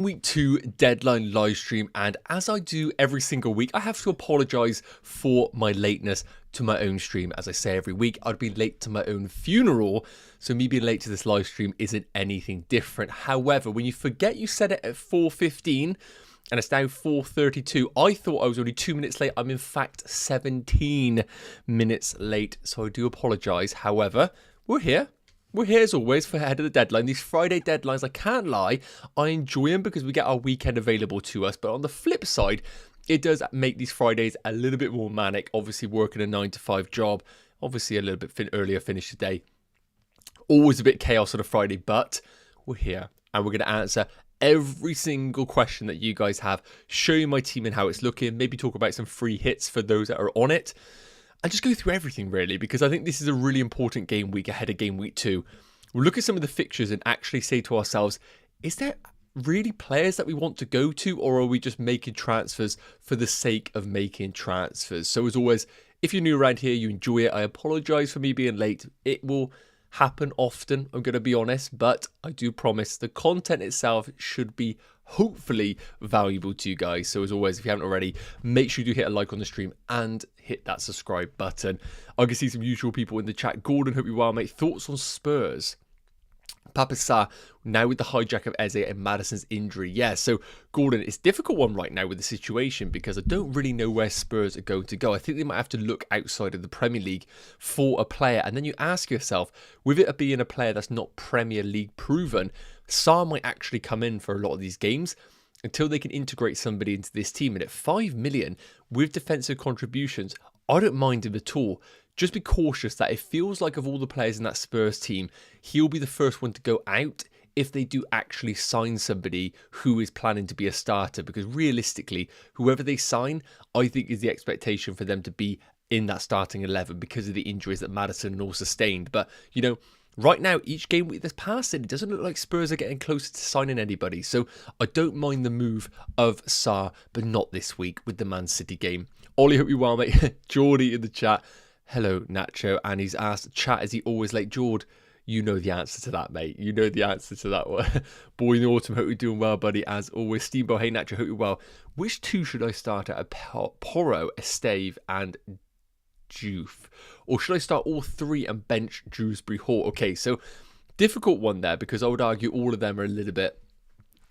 Week 2 deadline live stream, and as I do every single week, I have to apologise for my lateness to my own stream. As I say every week, I'd be late to my own funeral, so me being late to this live stream isn't anything different. However, when you forget you set it at 4:15 and it's now 4:32, I thought I was only 2 minutes late. I'm in fact 17 minutes late, so I do apologise. However, we're here. We're here as always for ahead of the deadline. These Friday deadlines, I can't lie, I enjoy them because we get our weekend available to us. But on the flip side, it does make these Fridays a little bit more manic. Obviously working a 9 to 5 job, obviously a little bit earlier finish today. Always a bit chaos on a Friday, but we're here and we're going to answer every single question that you guys have, show you my team and how it's looking, maybe talk about some free hits for those that are on it. And just go through everything really, because I think this is a really important game week ahead of game week 2. We'll look at some of the fixtures and actually say to ourselves, is there really players that we want to go to, or are we just making transfers for the sake of making transfers? So as always, if you're new around here, you enjoy it, I apologise for me being late. It will happen often, I'm going to be honest, but I do promise the content itself should be hopefully valuable to you guys. So as always, if you haven't already, make sure you do hit a like on the stream and hit that subscribe button. I can see some usual people in the chat. Gordon, hope you're well, mate. Thoughts on Spurs? Papa Sa, now with the hijack of Eze and Maddison's injury. Yeah, so Gordon, it's a difficult one right now with the situation because I don't really know where Spurs are going to go. I think they might have to look outside of the Premier League for a player. And then you ask yourself, with it being a player that's not Premier League proven, Sa might actually come in for a lot of these games until they can integrate somebody into this team. And at 5 million with defensive contributions, I don't mind him at all. Just be cautious that it feels like of all the players in that Spurs team, he'll be the first one to go out if they do actually sign somebody who is planning to be a starter. Because realistically, whoever they sign, I think is the expectation for them to be in that starting 11 because of the injuries that Maddison and all sustained. But, you know, right now, each game week that's passed, it doesn't look like Spurs are getting closer to signing anybody. So I don't mind the move of Sa, but not this week with the Man City game. Ollie, hope you're well, mate. Geordie in the chat. Hello, Nacho. And he's asked, chat, is he always late? Jord, you know the answer to that, mate. You know the answer to that one. Boy in the autumn, hope you're doing well, buddy. As always, Steamboat, hey, Nacho, hope you're well. Which two should I start at? Porro, Esteve, and Juve? Or should I start all three and bench Dewsbury Hall? Okay, so difficult one there because I would argue all of them are a little bit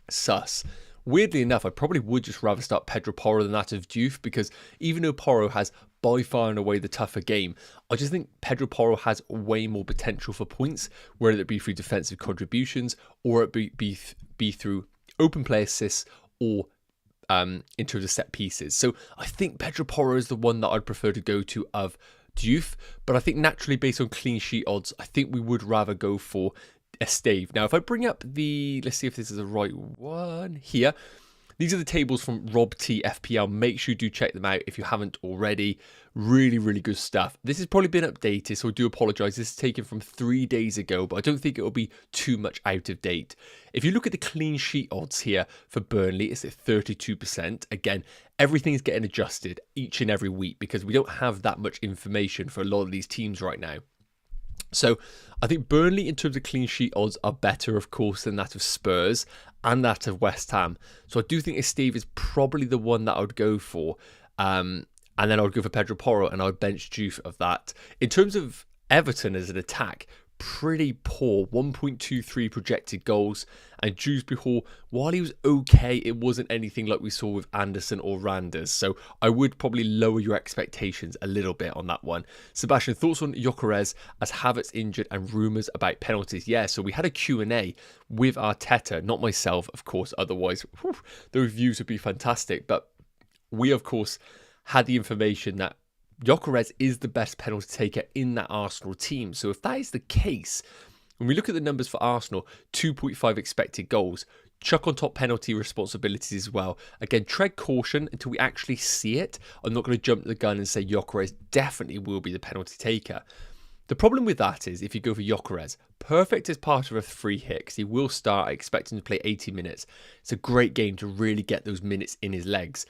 sus. Weirdly enough, I probably would just rather start Pedro Porro than that of Juve because even though Porro has by far and away the tougher game, I just think Pedro Porro has way more potential for points, whether it be through defensive contributions or it be through open play assists or in terms of set pieces. So I think Pedro Porro is the one that I'd prefer to go to of Juve, but I think naturally based on clean sheet odds, I think we would rather go for Esteve. Now, if I bring up the, let's see if this is the right one here. These are the tables from Rob T FPL. Make sure you do check them out if you haven't already. Really, really good stuff. This has probably been updated, so I do apologise. This is taken from 3 days ago, but I don't think it will be too much out of date. If you look at the clean sheet odds here for Burnley, it's at 32%. Again, everything is getting adjusted each and every week because we don't have that much information for a lot of these teams right now. So I think Burnley in terms of clean sheet odds are better, of course, than that of Spurs and that of West Ham. So I do think Esteve is probably the one that I would go for. And then I would go for Pedro Porro and I would bench Juve of that. In terms of Everton as an attack, pretty poor, 1.23 projected goals. And Dewsbury Hall, while he was okay, it wasn't anything like we saw with Anderson or Randers. So I would probably lower your expectations a little bit on that one. Sebastian, thoughts on Gyökeres as Havertz injured and rumours about penalties? Yeah, so we had a Q&A with Arteta, not myself, of course, otherwise the reviews would be fantastic. But we, of course, had the information that Gyökeres is the best penalty taker in that Arsenal team. So if that is the case, when we look at the numbers for Arsenal, 2.5 expected goals, chuck on top penalty responsibilities as well. Again, tread caution until we actually see it. I'm not going to jump the gun and say Gyökeres definitely will be the penalty taker. The problem with that is if you go for Gyökeres, perfect as part of a free hit because he will start. I expect him to play 80 minutes. It's a great game to really get those minutes in his legs.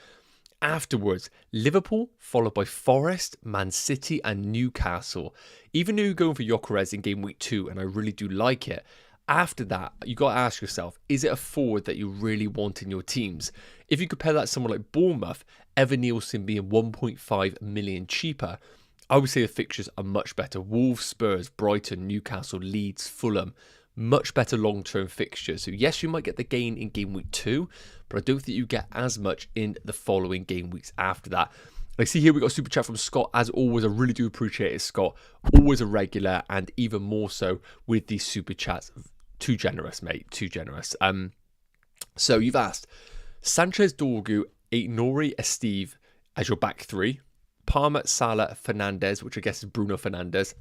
Afterwards, Liverpool, followed by Forest, Man City and Newcastle. Even though you're going for Gyökeres in game week 2, and I really do like it, After that, you got to ask yourself, is it a forward that you really want in your teams? If you compare that to someone like Bournemouth, Evan Nielsen being 1.5 million cheaper, I would say the fixtures are much better. Wolves, Spurs, Brighton, Newcastle, Leeds, Fulham, much better long-term fixtures. So yes, you might get the gain in game week 2, but I don't think you get as much in the following game weeks after that. I see here we got a super chat from Scott. As always, I really do appreciate it, Scott. Always a regular, and even more so with these super chats. Too generous, mate. Too generous. So you've asked Sanchez, Dorgu, Aït-Nouri, Esteve as your back three. Palmer, Salah, Fernandes, which I guess is Bruno Fernandes.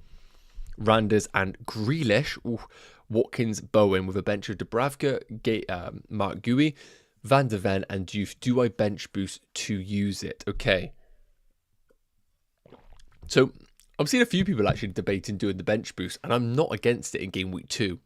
Randers and Grealish. Ooh, Watkins, Bowen with a bench of Dubravka, Mark Gui, Van de Ven and Diouf. Do I bench boost to use it? Okay. So I'm seeing a few people actually debating doing the bench boost, and I'm not against it in game week 2.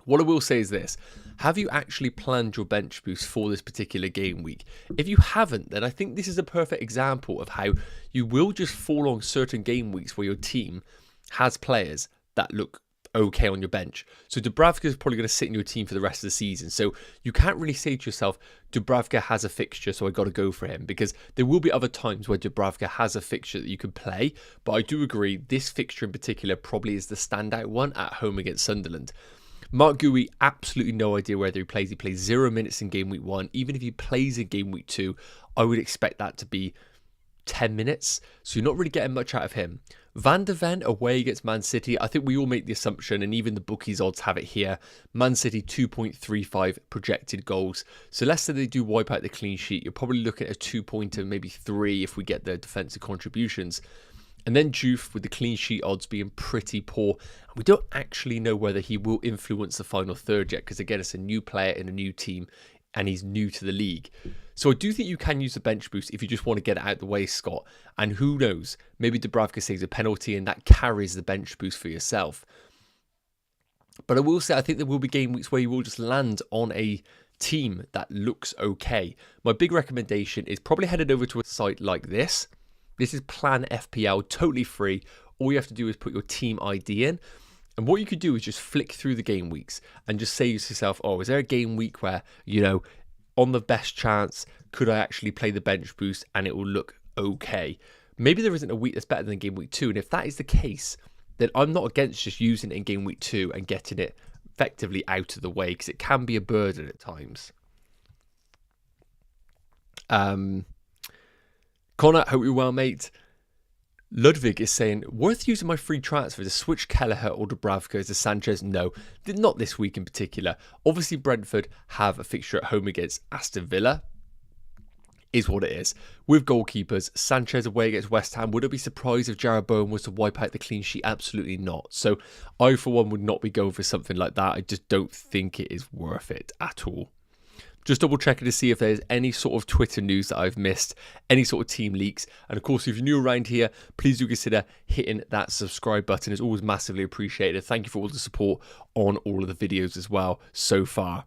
What I will say is this: have you actually planned your bench boost for this particular game week? If you haven't, then I think this is a perfect example of how you will just fall on certain game weeks where your team has players that look okay on your bench. So Dubravka is probably going to sit in your team for the rest of the season. So you can't really say to yourself, Dubravka has a fixture, so I got to go for him, because there will be other times where Dubravka has a fixture that you can play. But I do agree, this fixture in particular probably is the standout one at home against Sunderland. Mark Gui, absolutely no idea whether he plays. He plays 0 minutes in game week 1. Even if he plays in game week 2, I would expect that to be 10 minutes. So you're not really getting much out of him. Van de Ven away against Man City. I think we all make the assumption, and even the bookies odds have it here. Man City 2.35 projected goals. So let's say they do wipe out the clean sheet. You're probably looking at a 2-pointer, maybe 3 if we get the defensive contributions. And then Diouf with the clean sheet odds being pretty poor. And we don't actually know whether he will influence the final third yet, because again, it's a new player in a new team and he's new to the league. So I do think you can use the bench boost if you just want to get it out the way, Scott. And who knows, maybe Dubravka saves a penalty and that carries the bench boost for yourself. But I will say, I think there will be game weeks where you will just land on a team that looks okay. My big recommendation is probably headed over to a site like this. This is Plan FPL, totally free. All you have to do is put your team ID in. And what you could do is just flick through the game weeks and just say to yourself, oh, is there a game week where, you know, on the best chance, could I actually play the bench boost and it will look okay? Maybe there isn't a week that's better than game week 2. And if that is the case, then I'm not against just using it in game week 2 and getting it effectively out of the way, because it can be a burden at times. Connor, hope you're well, mate. Ludwig is saying, worth using my free transfer to switch Kelleher or Dubravka to Sanchez? No, not this week in particular. Obviously, Brentford have a fixture at home against Aston Villa. Is what it is. With goalkeepers, Sanchez away against West Ham. Would I be surprised if Jarrod Bowen was to wipe out the clean sheet? Absolutely not. So I, for one, would not be going for something like that. I just don't think it is worth it at all. Just double checking to see if there's any sort of Twitter news that I've missed, any sort of team leaks. And of course, if you're new around here, please do consider hitting that subscribe button. It's always massively appreciated. Thank you for all the support on all of the videos as well so far.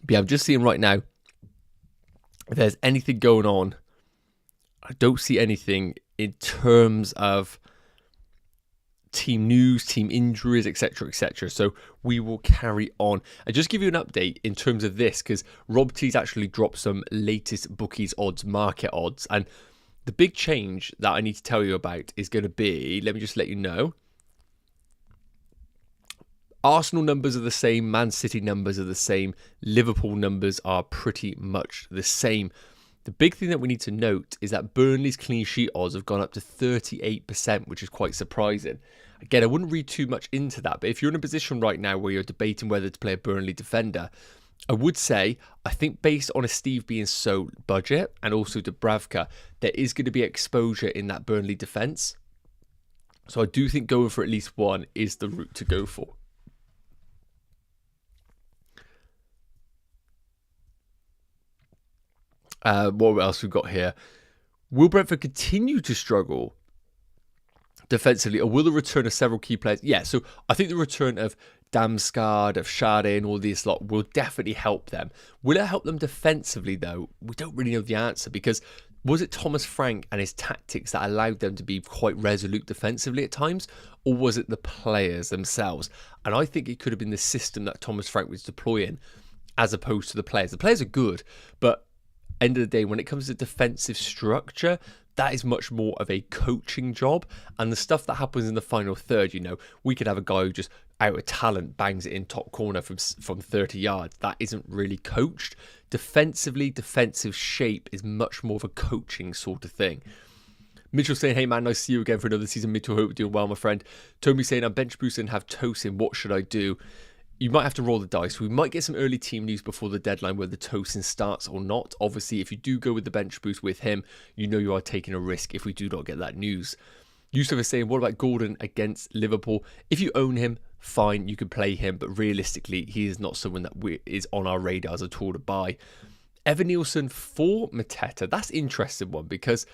But yeah, I'm just seeing right now if there's anything going on. I don't see anything in terms of team news, team injuries, etc, etc. So we will carry on. I just give you an update in terms of this, because Rob T's actually dropped some latest bookies odds, market odds, and the big change that I need to tell you about is going to be, let me just let you know, Arsenal numbers are the same, Man City numbers are the same, Liverpool numbers are pretty much the same. The big thing that we need to note is that Burnley's clean sheet odds have gone up to 38%, which is quite surprising. Again, I wouldn't read too much into that, but if you're in a position right now where you're debating whether to play a Burnley defender, I would say, I think based on a Steve being so budget and also Dubravka, there is going to be exposure in that Burnley defence. So I do think going for at least one is the route to go for. What else we've got here? Will Brentford continue to struggle defensively, or will the return of several key players? Yeah, so I think the return of Damsgaard, of Schade and all these lot will definitely help them. Will it help them defensively though? We don't really know the answer, because Was it Thomas Frank and his tactics that allowed them to be quite resolute defensively at times? Or was it the players themselves? And I think it could have been the system that Thomas Frank was deploying as opposed to the players. The players are good, but end of the day, when it comes to defensive structure, that is much more of a coaching job. And the stuff that happens in the final third, we could have a guy who just out of talent bangs it in top corner from 30 yards. That isn't really coached. Defensively, defensive shape is much more of a coaching sort of thing. Mitchell saying, hey man, nice to see you again for another season. Mitchell, hope you're doing well, my friend. Toby saying, I'm bench boosting and have Tosin. What should I do? You might have to roll the dice. We might get some early team news before the deadline, whether Tosin starts or not. Obviously, if you do go with the bench boost with him, you are taking a risk if we do not get that news. Yusuf is saying, what about Gordon against Liverpool? If you own him, fine, you can play him, but realistically, he is not someone that is on our radars at all to buy. Evan Nielsen for Mateta. That's an interesting one because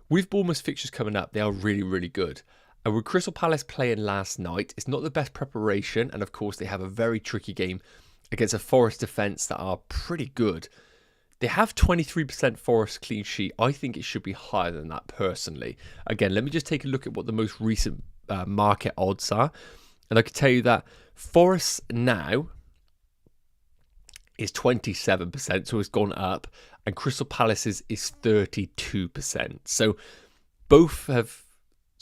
with Bournemouth's fixtures coming up, they are really, really good. And with Crystal Palace playing last night, it's not the best preparation. And of course, they have a very tricky game against a Forest defence that are pretty good. They have 23% Forest clean sheet. I think it should be higher than that personally. Again, let me just take a look at what the most recent market odds are. And I can tell you that Forest now is 27%, so it's gone up. And Crystal Palace's is 32%. So both have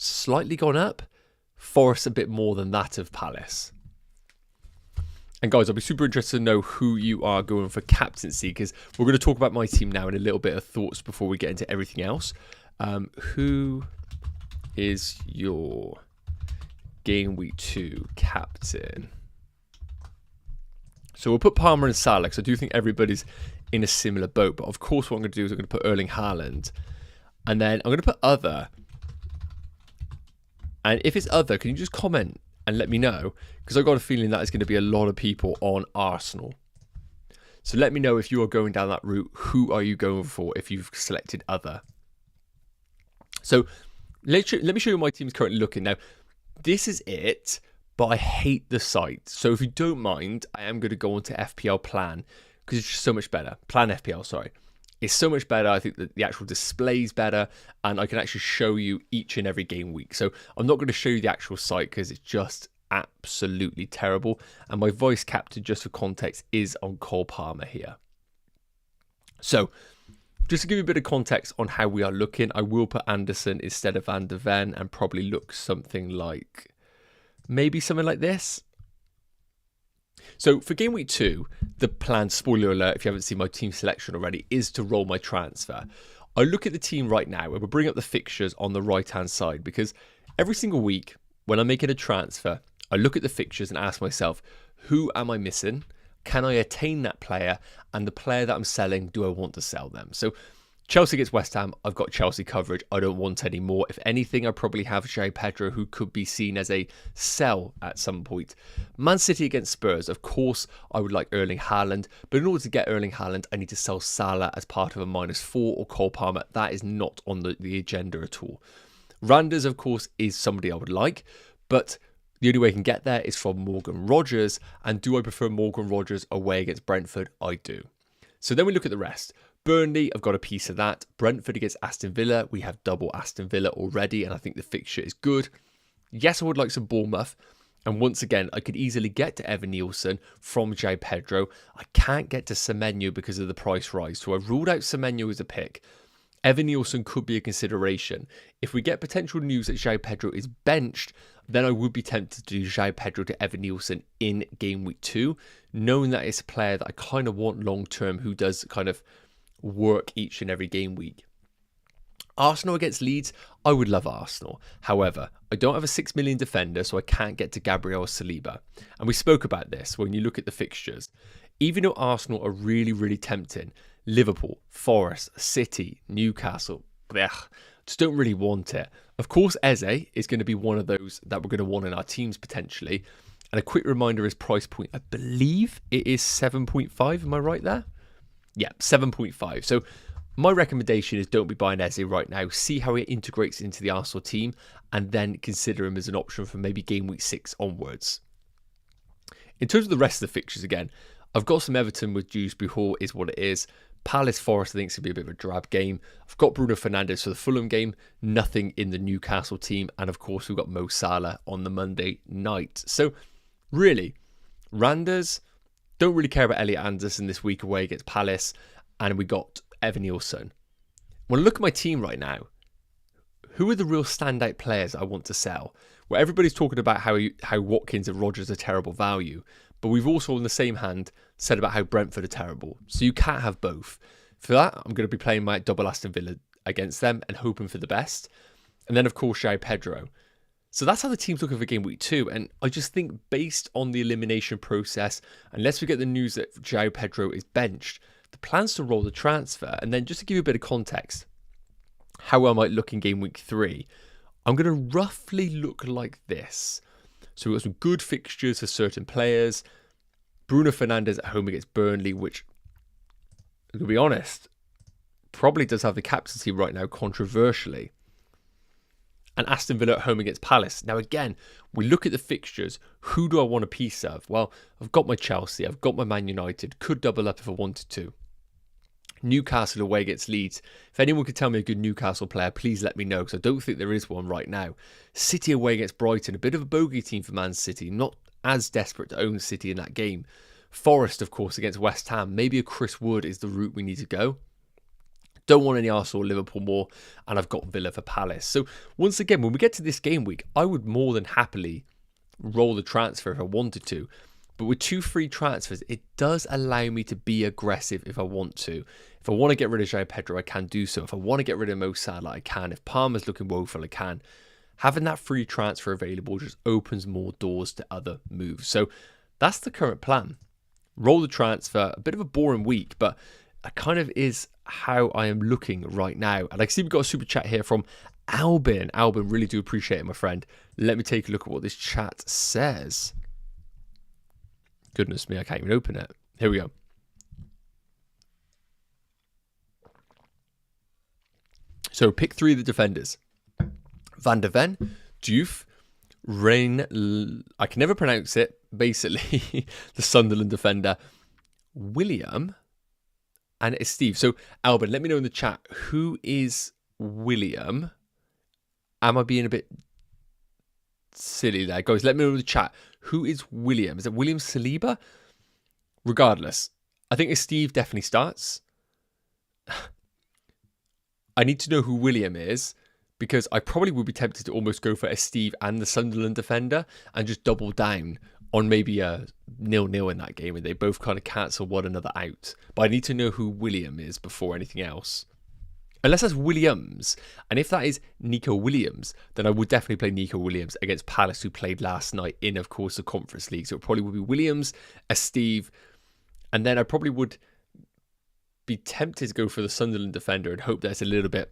slightly gone up. Forest a bit more than that of Palace. And guys, I'll be super interested to know who you are going for captaincy, because we're going to talk about my team now and a little bit of thoughts before we get into everything else. Who is your Game Week 2 captain? So we'll put Palmer and Salah, because I do think everybody's in a similar boat. But of course, what I'm going to do is I'm going to put Erling Haaland. And then I'm going to put other. And if it's other, can you just comment and let me know? Because I've got a feeling that is going to be a lot of people on Arsenal. So let me know if you are going down that route. Who are you going for if you've selected other? So let me show you my team's currently looking. Now, this is it, but I hate the site. So if you don't mind, I am going to go on to FPL Plan because it's just so much better. Plan FPL, sorry. It's so much better. I think that the actual display is better and I can actually show you each and every game week. So I'm not going to show you the actual site because it's just absolutely terrible. And my voice captain, just for context, is on Cole Palmer here. So just to give you a bit of context on how we are looking, I will put Anderson instead of Van der Ven and probably look something like, maybe something like this. So for Game Week 2, the plan, spoiler alert, if you haven't seen my team selection already, is to roll my transfer. I look at the team right now and we'll bring up the fixtures on the right-hand side because every single week when I'm making a transfer, I look at the fixtures and ask myself, who am I missing? Can I attain that player? And the player that I'm selling, do I want to sell them? So Chelsea against West Ham, I've got Chelsea coverage. I don't want any more. If anything, I probably have João Pedro, who could be seen as a sell at some point. Man City against Spurs, of course, I would like Erling Haaland. But in order to get Erling Haaland, I need to sell Salah as part of a -4 or Cole Palmer. That is not on the agenda at all. Randers, of course, is somebody I would like. But the only way I can get there is from Morgan Rogers. And do I prefer Morgan Rogers away against Brentford? I do. So then we look at the rest. Burnley, I've got a piece of that. Brentford against Aston Villa. We have double Aston Villa already, and I think the fixture is good. Yes, I would like some Bournemouth. And once again, I could easily get to Evan Nielsen from João Pedro. I can't get to Semenyo because of the price rise. So I've ruled out Semenyo as a pick. Evan Nielsen could be a consideration. If we get potential news that João Pedro is benched, then I would be tempted to do João Pedro to Evan Nielsen in Game Week 2, knowing that it's a player that I kind of want long-term who does kind of work each and every game week. Arsenal against Leeds, I would love Arsenal. However, I don't have a 6 million defender, so I can't get to Gabriel Saliba. And we spoke about this when you look at the fixtures. Even though Arsenal are really, really tempting, Liverpool, Forest, City, Newcastle, just don't really want it. Of course, Eze is going to be one of those that we're going to want in our teams potentially. And a quick reminder, his price point, I believe it is 7.5. Am I right there? Yeah, 7.5. So my recommendation is don't be buying Eze right now. See how it integrates into the Arsenal team and then consider him as an option for maybe Game Week 6 onwards. In terms of the rest of the fixtures again, I've got some Everton with Dewsbury Hall is what it is. Palace Forest, I think, is going to be a bit of a drab game. I've got Bruno Fernandes for the Fulham game, nothing in the Newcastle team, and of course we've got Mo Salah on the Monday night. So really, Randers, don't really care about Elliot Anderson this week away against Palace, and we got Evan Nielsen. When I look at my team right now, who are the real standout players I want to sell? Well, everybody's talking about how Watkins and Rodgers are terrible value, but we've also, on the same hand, said about how Brentford are terrible. So you can't have both. For that, I'm going to be playing my double Aston Villa against them and hoping for the best. And then, of course, João Pedro. So that's how the team's looking for game week 2. And I just think based on the elimination process, unless we get the news that João Pedro is benched, the plan's to roll the transfer. And then just to give you a bit of context, how I might look in game week 3, I'm going to roughly look like this. So we've got some good fixtures for certain players. Bruno Fernandes at home against Burnley, which, to be honest, probably does have the captaincy right now, controversially. And Aston Villa at home against Palace. Now, again, we look at the fixtures. Who do I want a piece of? Well, I've got my Chelsea. I've got my Man United. Could double up if I wanted to. Newcastle away against Leeds. If anyone could tell me a good Newcastle player, please let me know, because I don't think there is one right now. City away against Brighton. A bit of a bogey team for Man City. Not as desperate to own City in that game. Forest, of course, against West Ham. Maybe a Chris Wood is the route we need to go. Don't want any Arsenal or Liverpool more. And I've got Villa for Palace. So once again, when we get to this game week, I would more than happily roll the transfer if I wanted to. But with 2 free transfers, it does allow me to be aggressive if I want to. If I want to get rid of João Pedro, I can do so. If I want to get rid of Mo Salah, I can. If Palmer's looking woeful, I can. Having that free transfer available just opens more doors to other moves. So that's the current plan. Roll the transfer. A bit of a boring week, but that kind of is how I am looking right now. And I see we've got a super chat here from Albin. Albin, really do appreciate it, my friend. Let me take a look at what this chat says. Goodness me, I can't even open it. Here we go. So pick 3 of the defenders. Van der Ven, Diouf, Rain, I can never pronounce it, basically, the Sunderland defender, William, and it's Steve. So Albin, let me know in the chat, who is William? Am I being a bit silly there? Guys, let me know in the chat. Who is William? Is it William Saliba? Regardless, I think Steve definitely starts. I need to know who William is, because I probably would be tempted to almost go for a Steve and the Sunderland defender and just double down on maybe a 0-0 in that game, and they both kind of cancel one another out. But I need to know who William is before anything else. Unless that's Williams. And if that is Nico Williams, then I would definitely play Nico Williams against Palace, who played last night in, of course, the Conference League. So it probably would be Williams, a Steve, and then I probably would be tempted to go for the Sunderland defender and hope that's a little bit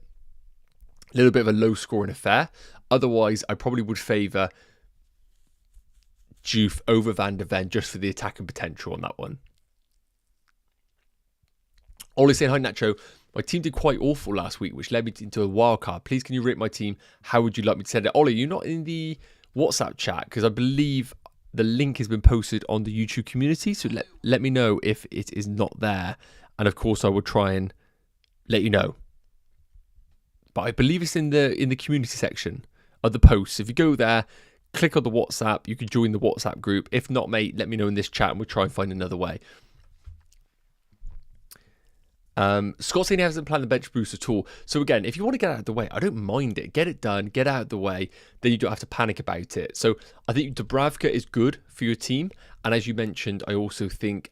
of a low-scoring affair. Otherwise, I probably would favour Diouf over Van der Ven just for the attacking potential on that one. Ollie saying, hi Nacho, my team did quite awful last week, which led me into a wildcard. Please, can you rate my team? How would you like me to send it? Ollie, you're not in the WhatsApp chat, because I believe the link has been posted on the YouTube community. So let me know if it is not there. And of course, I will try and let you know. But I believe it's in the community section of the posts. If you go there, click on the WhatsApp, you can join the WhatsApp group. If not, mate, let me know in this chat and we'll try and find another way. Scott saying he hasn't planned the bench boost at all. So again, if you want to get out of the way, I don't mind it. Get it done, get out of the way, then you don't have to panic about it. So I think Dubravka is good for your team. And as you mentioned, I also think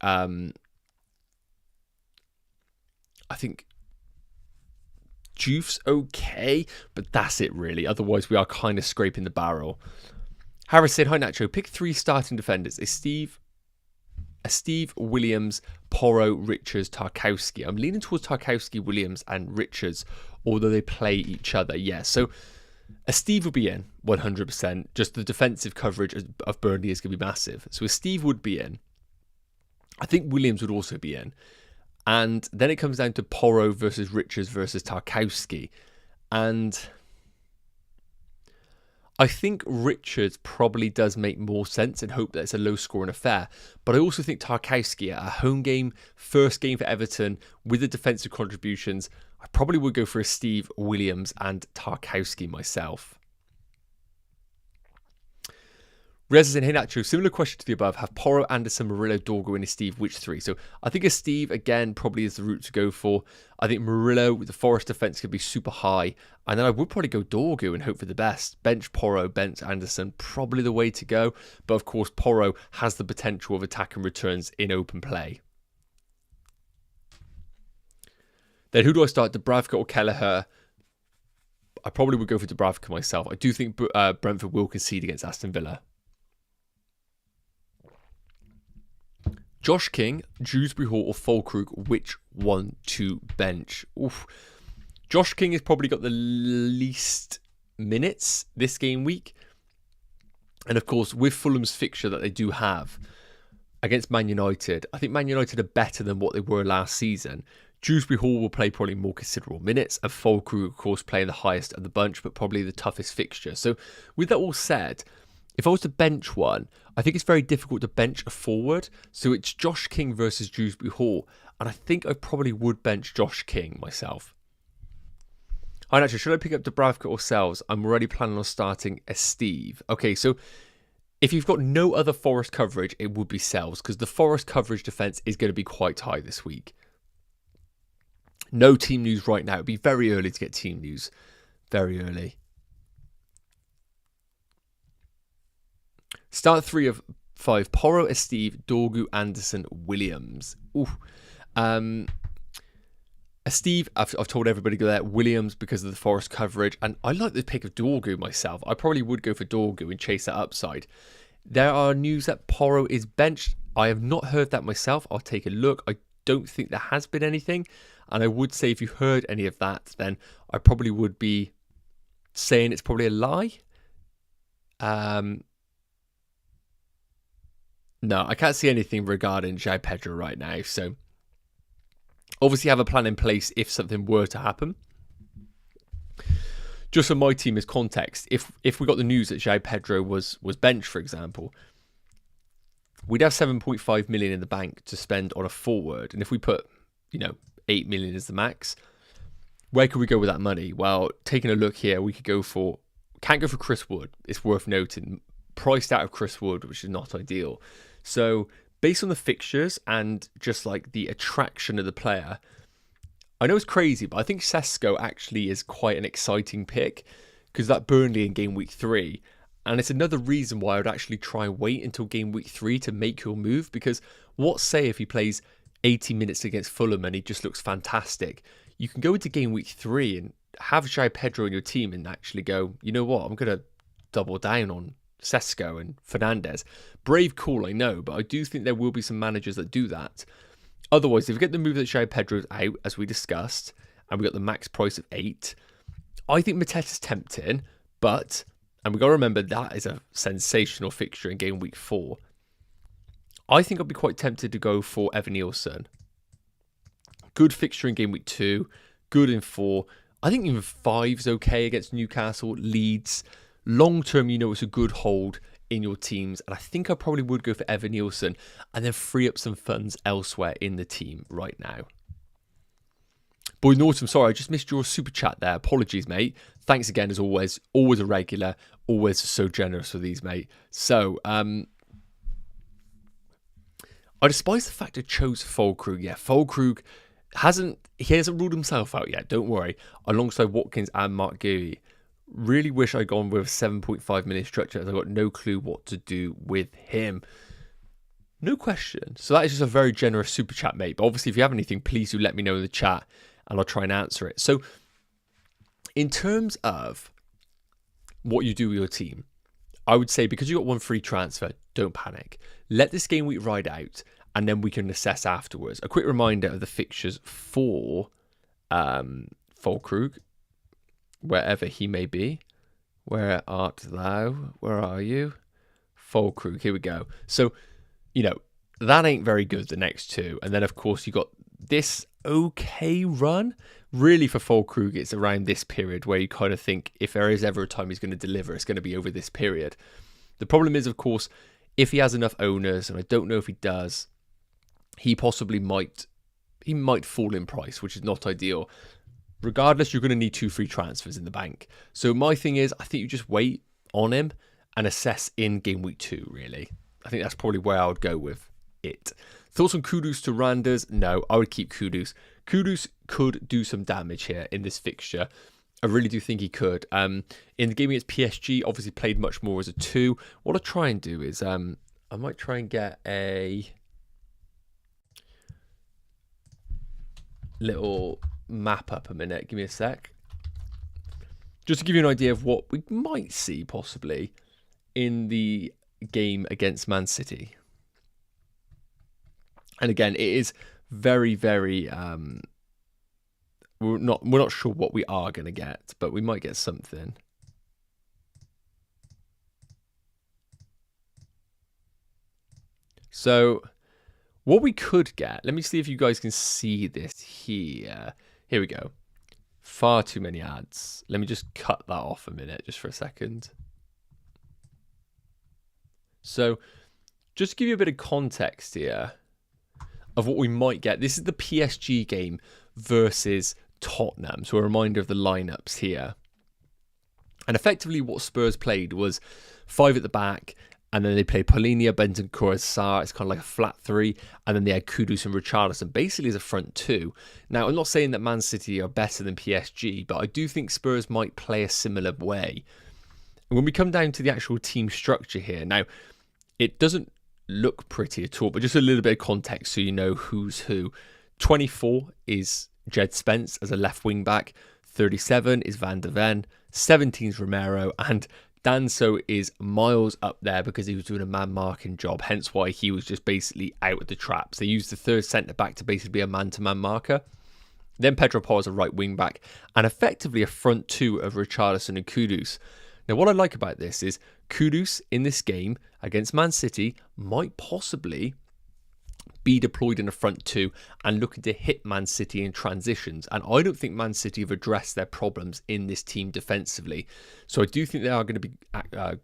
Diouf's okay, but that's it really. Otherwise, we are kind of scraping the barrel. Harris said, hi Nacho, pick 3 starting defenders. A Steve, Williams, Porro, Richards, Tarkowski. I'm leaning towards Tarkowski, Williams, and Richards, although they play each other. Yeah, so a Steve would be in 100%. Just the defensive coverage of Burnley is going to be massive. So a Steve would be in. I think Williams would also be in. And then it comes down to Porro versus Richards versus Tarkowski. And I think Richards probably does make more sense and hope that it's a low-scoring affair. But I also think Tarkowski at a home game, first game for Everton, with the defensive contributions, I probably would go for a Steve Williams and Tarkowski myself. Rez is in, hey Nacho, similar question to the above. Have Porro, Anderson, Murillo, Dorgu, and a Steve, which three? So I think a Steve, again, probably is the route to go for. I think Murillo with the Forest defence could be super high. And then I would probably go Dorgu and hope for the best. Bench Porro, bench Anderson, probably the way to go. But of course, Porro has the potential of attacking returns in open play. Then who do I start? Dubravka or Kelleher? I probably would go for Dubravka myself. I do think Brentford will concede against Aston Villa. Josh King, Dewsbury Hall or Fulkrug, which one to bench? Oof. Josh King has probably got the least minutes this game week. And of course, with Fulham's fixture that they do have against Man United, I think Man United are better than what they were last season. Dewsbury Hall will play probably more considerable minutes, and Fulkrug, of course, playing the highest of the bunch, but probably the toughest fixture. So with that all said, if I was to bench one, I think it's very difficult to bench a forward. So it's Josh King versus Dewsbury Hall. And I think I probably would bench Josh King myself. Alright, actually, should I pick up Dubravka or Sells? I'm already planning on starting a Steve. Okay, so if you've got no other Forest coverage, it would be Sells, because the Forest coverage defence is going to be quite high this week. No team news right now. It'd be very early to get team news. Very early. Start 3 of 5. Porro, Steve, Dorgu, Anderson, Williams. Ooh. Steve, I've told everybody to go there. Williams because of the Forest coverage. And I like the pick of Dorgu myself. I probably would go for Dorgu and chase that upside. There are news that Porro is benched. I have not heard that myself. I'll take a look. I don't think there has been anything. And I would say if you heard any of that, then I probably would be saying it's probably a lie. No, I can't see anything regarding João Pedro right now. So, obviously have a plan in place if something were to happen. Just for my team as context, if we got the news that João Pedro was benched, for example, we'd have 7.5 million in the bank to spend on a forward. And if we put, 8 million as the max, where could we go with that money? Well, taking a look here, we could go for... Can't go for Chris Wood. It's worth noting. Priced out of Chris Wood, which is not ideal. So, based on the fixtures and just like the attraction of the player, I know it's crazy, but I think Sesko actually is quite an exciting pick because that Burnley in game week 3. And it's another reason why I would actually try and wait until game week 3 to make your move, because what say if he plays 80 minutes against Fulham and he just looks fantastic? You can go into game week 3 and have João Pedro in your team and actually go, you know what, I'm going to double down on Sesko and Fernandes. Brave call, I know, but I do think there will be some managers that do that. Otherwise, if we get the move that João Pedro's out, as we discussed, and we got the max price of 8, I think Mateta's tempting, but, and we got to remember that is a sensational fixture in game week 4. I think I'd be quite tempted to go for Evan Nielsen. Good fixture in game week 2, good in 4. I think even 5's okay against Newcastle, Leeds. Long term, it's a good hold in your teams. And I think I probably would go for Evan Nielsen and then free up some funds elsewhere in the team right now. Boy Norton, sorry, I just missed your super chat there. Apologies, mate. Thanks again, as always. Always a regular. Always so generous with these, mate. So, I despise the fact I chose Fulkrug. Yeah, Fulkrug hasn't ruled himself out yet. Don't worry. Alongside Watkins and Mark Guéhi. Really wish I'd gone with a 7.5 minute structure, as I've got no clue what to do with him. No question. So that is just a very generous super chat, mate. But obviously, if you have anything, please do let me know in the chat and I'll try and answer it. So, in terms of what you do with your team, I would say because you got one free transfer, don't panic. Let this game week ride out and then we can assess afterwards. A quick reminder of the fixtures for Fulkrug, wherever he may be. Where art thou? Where are you? Fulkrug, here we go. So, that ain't very good, the next two. And then, of course, you got this okay run. Really, for Fulkrug, it's around this period where you kind of think if there is ever a time he's going to deliver, it's going to be over this period. The problem is, of course, if he has enough owners, and I don't know if he does, he possibly might fall in price, which is not ideal. Regardless, you're going to need 2 free transfers in the bank. So my thing is, I think you just wait on him and assess in game week 2, really. I think that's probably where I would go with it. Thoughts on Kudus to Randers? No, I would keep Kudus. Kudus could do some damage here in this fixture. I really do think he could. In the game against PSG, obviously played much more as a 2. What I'll try and do is, I might try and get a little map up a minute. Give me a sec. Just to give you an idea of what we might see possibly in the game against Man City. And again, it is very, very we're not sure what we are going to get, but we might get something. So what we could get, let me see if you guys can see this here. Here we go. Far too many ads. Let me just cut that off a minute, just for a second. So just to give you a bit of context here of what we might get. This is the PSG game versus Tottenham. So a reminder of the lineups here. And effectively what Spurs played was 5 at the back, and then they played Polinia, Bentancur, Sarr. It's kind of like a flat 3. And then they had Kudus and Richarlison basically as a front 2. Now, I'm not saying that Man City are better than PSG, but I do think Spurs might play a similar way. And when we come down to the actual team structure here, now, it doesn't look pretty at all, but just a little bit of context so you know who's who. 24 is Jed Spence as a left wing back. 37 is Van de Ven. 17 is Romero. And Danso is miles up there because he was doing a man marking job, hence why he was just basically out of the traps. They used the third centre back to basically be a man-to-man marker. Then Pedro Porro is a right wing back, and effectively a front 2 of Richarlison and Kudus. Now, what I like about this is Kudus in this game against Man City might possibly be deployed in a front 2 and looking to hit Man City in transitions. And I don't think Man City have addressed their problems in this team defensively. So I do think they are going to be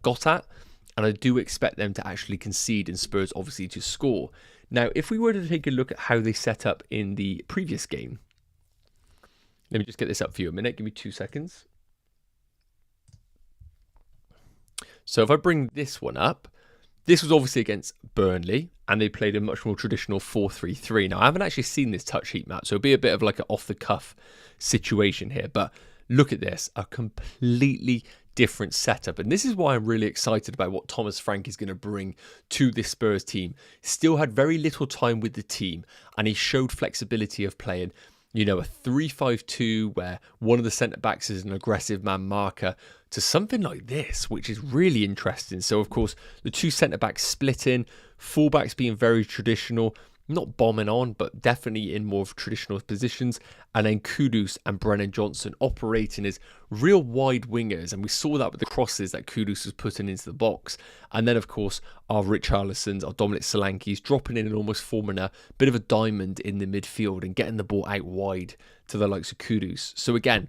got at, and I do expect them to actually concede and Spurs obviously to score. Now, if we were to take a look at how they set up in the previous game, let me just get this up for you a minute. Give me 2 seconds. So if I bring this one up, this was obviously against Burnley, and they played a much more traditional 4-3-3. Now, I haven't actually seen this touch heat map, so it'll be a bit of like an off-the-cuff situation here. But look at this, a completely different setup. And this is why I'm really excited about what Thomas Frank is going to bring to this Spurs team. Still had very little time with the team, and he showed flexibility of playing, you know, a 3-5-2 where one of the centre-backs is an aggressive man marker, to something like this, which is really interesting. So, of course, the 2 centre-backs splitting, full-backs being very traditional, not bombing on, but definitely in more of traditional positions, and then Kudus and Brennan Johnson operating as real wide wingers, and we saw that with the crosses that Kudus was putting into the box. And then, of course, our Richarlisons, our Dominic Solankis dropping in and almost forming a bit of a diamond in the midfield and getting the ball out wide to the likes of Kudus. So again,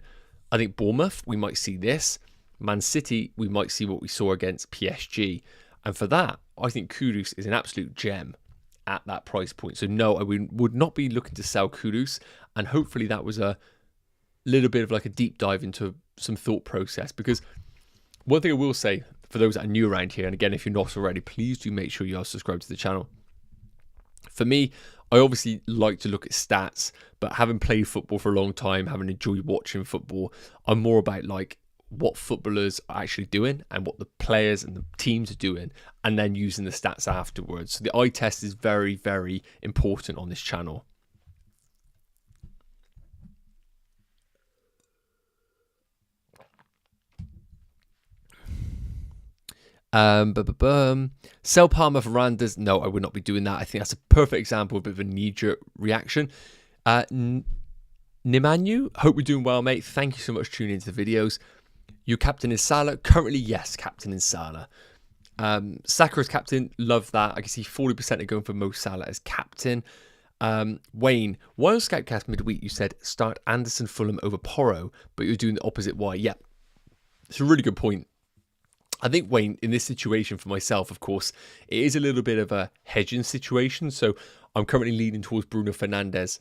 I think Bournemouth, we might see this. Man City, we might see what we saw against PSG. And for that, I think Kudus is an absolute gem at that price point. So no, I would not be looking to sell Kudus. And hopefully that was a little bit of like a deep dive into some thought process. Because one thing I will say, for those that are new around here, and again, if you're not already, please do make sure you are subscribed to the channel. For me, I obviously like to look at stats, but having played football for a long time, having enjoyed watching football, I'm more about like what footballers are actually doing and what the players and the teams are doing, and then using the stats afterwards. So the eye test is very, very important on this channel. Sell Palmer for Randers. No, I would not be doing that. I think that's a perfect example of a bit of a knee-jerk reaction. Nimanu, hope you're doing well, mate. Thank you so much for tuning into the videos. Your captain is Salah. Currently, yes, captain is Salah. Saka as captain, love that. I can see 40% are going for Mo Salah as captain. Wayne, while Scoutcast midweek, you said start Anderson Fulham over Porro, but you're doing the opposite. Why? Yeah, it's a really good point. I think, Wayne, in this situation for myself, of course, it is a little bit of a hedging situation. So I'm currently leaning towards Bruno Fernandes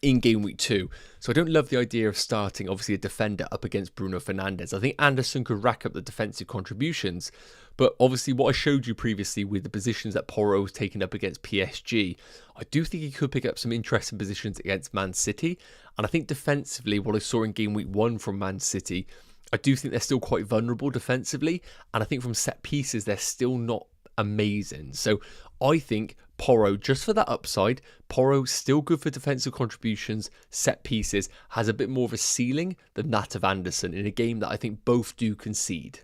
in game week 2. So I don't love the idea of starting, obviously, a defender up against Bruno Fernandes. I think Anderson could rack up the defensive contributions. But obviously, what I showed you previously with the positions that Porro was taking up against PSG, I do think he could pick up some interesting positions against Man City. And I think defensively, what I saw in game week 1 from Man City, I do think they're still quite vulnerable defensively. And I think from set pieces, they're still not amazing. So I think Porro, just for that upside, Porro still good for defensive contributions, set pieces, has a bit more of a ceiling than that of Anderson in a game that I think both do concede.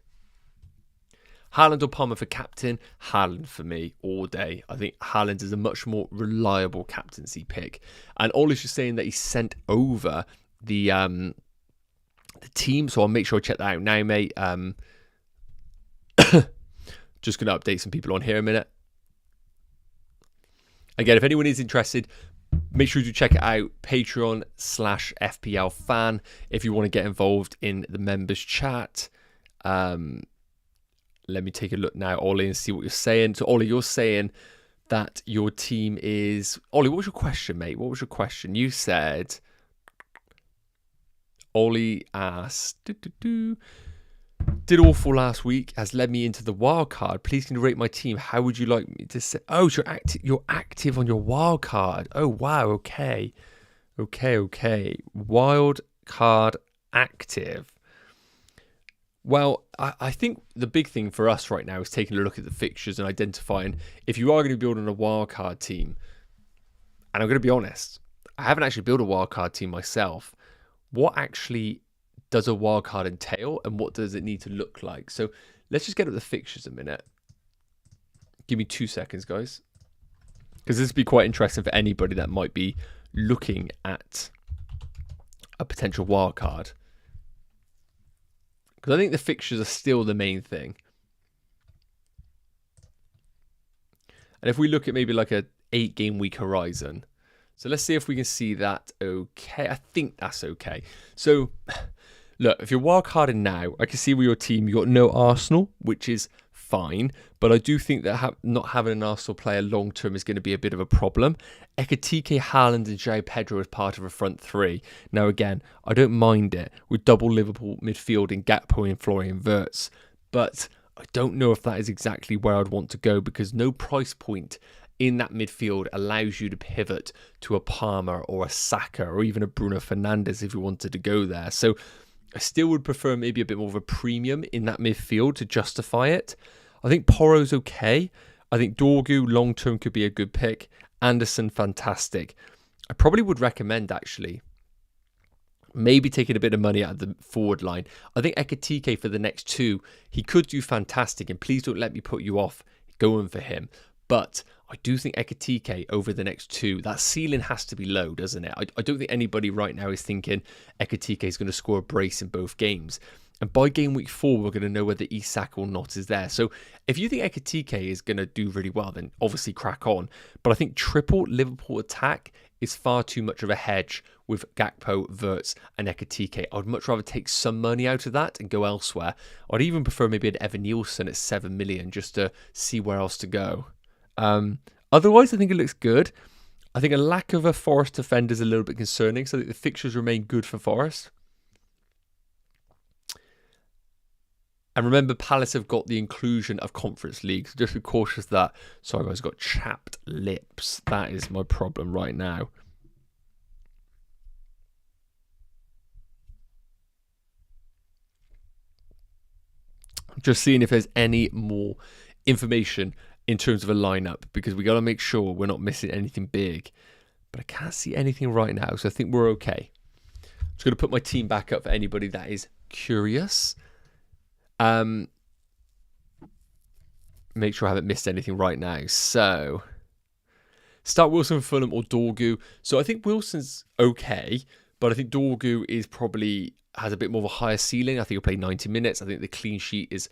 Haaland or Palmer for captain? Haaland for me all day. I think Haaland is a much more reliable captaincy pick. And Ollie's just saying that he sent over the team, so I'll make sure I check that out now, mate. Just going to update some people on here a minute. Again, if anyone is interested, make sure to check it out. Patreon/FPL fan if you want to get involved in the members chat. Let me take a look now, Ollie, and see what you're saying. So, Ollie, you're saying that your team is... Ollie, what was your question, mate? What was your question? You said... Ollie asked... Did awful last week, has led me into the wild card. Please can you rate my team? How would you like me to say? Oh, so you're active on your wild card. Oh wow, okay. Wild card active. Well, I think the big thing for us right now is taking a look at the fixtures and identifying if you are going to be building a wild card team. And I'm going to be honest, I haven't actually built a wild card team myself. What actually does a wildcard entail and what does it need to look like? So let's just get at the fixtures a minute. Give me 2 seconds, guys. Because this would be quite interesting for anybody that might be looking at a potential wildcard. Because I think the fixtures are still the main thing. And if we look at maybe like a 8-game week horizon. So let's see if we can see that okay. I think that's okay. So... Look, if you're wildcarding now, I can see with your team, you've got no Arsenal, which is fine. But I do think that not having an Arsenal player long-term is going to be a bit of a problem. Ekitike, Haaland and João Pedro as part of a front three. Now, again, I don't mind it with double Liverpool midfield in Gakpo and Florian Wirtz. But I don't know if that is exactly where I'd want to go because no price point in that midfield allows you to pivot to a Palmer or a Saka or even a Bruno Fernandes if you wanted to go there. So I still would prefer maybe a bit more of a premium in that midfield to justify it. I think Porro's okay. I think Dorgu long-term could be a good pick. Anderson, fantastic. I probably would recommend, actually, maybe taking a bit of money out of the forward line. I think Ekitike for the next 2, he could do fantastic. And please don't let me put you off going for him. But I do think Ekitike over the next 2, that ceiling has to be low, doesn't it? I don't think anybody right now is thinking Ekitike is going to score a brace in both games. And by game week 4, we're going to know whether Isak or not is there. So if you think Ekitike is going to do really well, then obviously crack on. But I think triple Liverpool attack is far too much of a hedge with Gakpo, Wirtz and Ekitike. I would much rather take some money out of that and go elsewhere. I'd even prefer maybe an Evan Nielsen at 7 million just to see where else to go. Otherwise, I think it looks good. I think a lack of a Forest defender is a little bit concerning, so I think the fixtures remain good for Forest. And remember, Palace have got the inclusion of Conference League, so just be cautious of that. Sorry, guys, I've got chapped lips. That is my problem right now. Just seeing if there's any more information in terms of a lineup, because we got to make sure we're not missing anything big. But I can't see anything right now, so I think we're okay. I'm just going to put my team back up for anybody that is curious. Make sure I haven't missed anything right now. So, start Wilson for Fulham or Dorgu. So I think Wilson's okay, but I think Dorgu is probably has a bit more of a higher ceiling. I think he'll play 90 minutes. I think the clean sheet is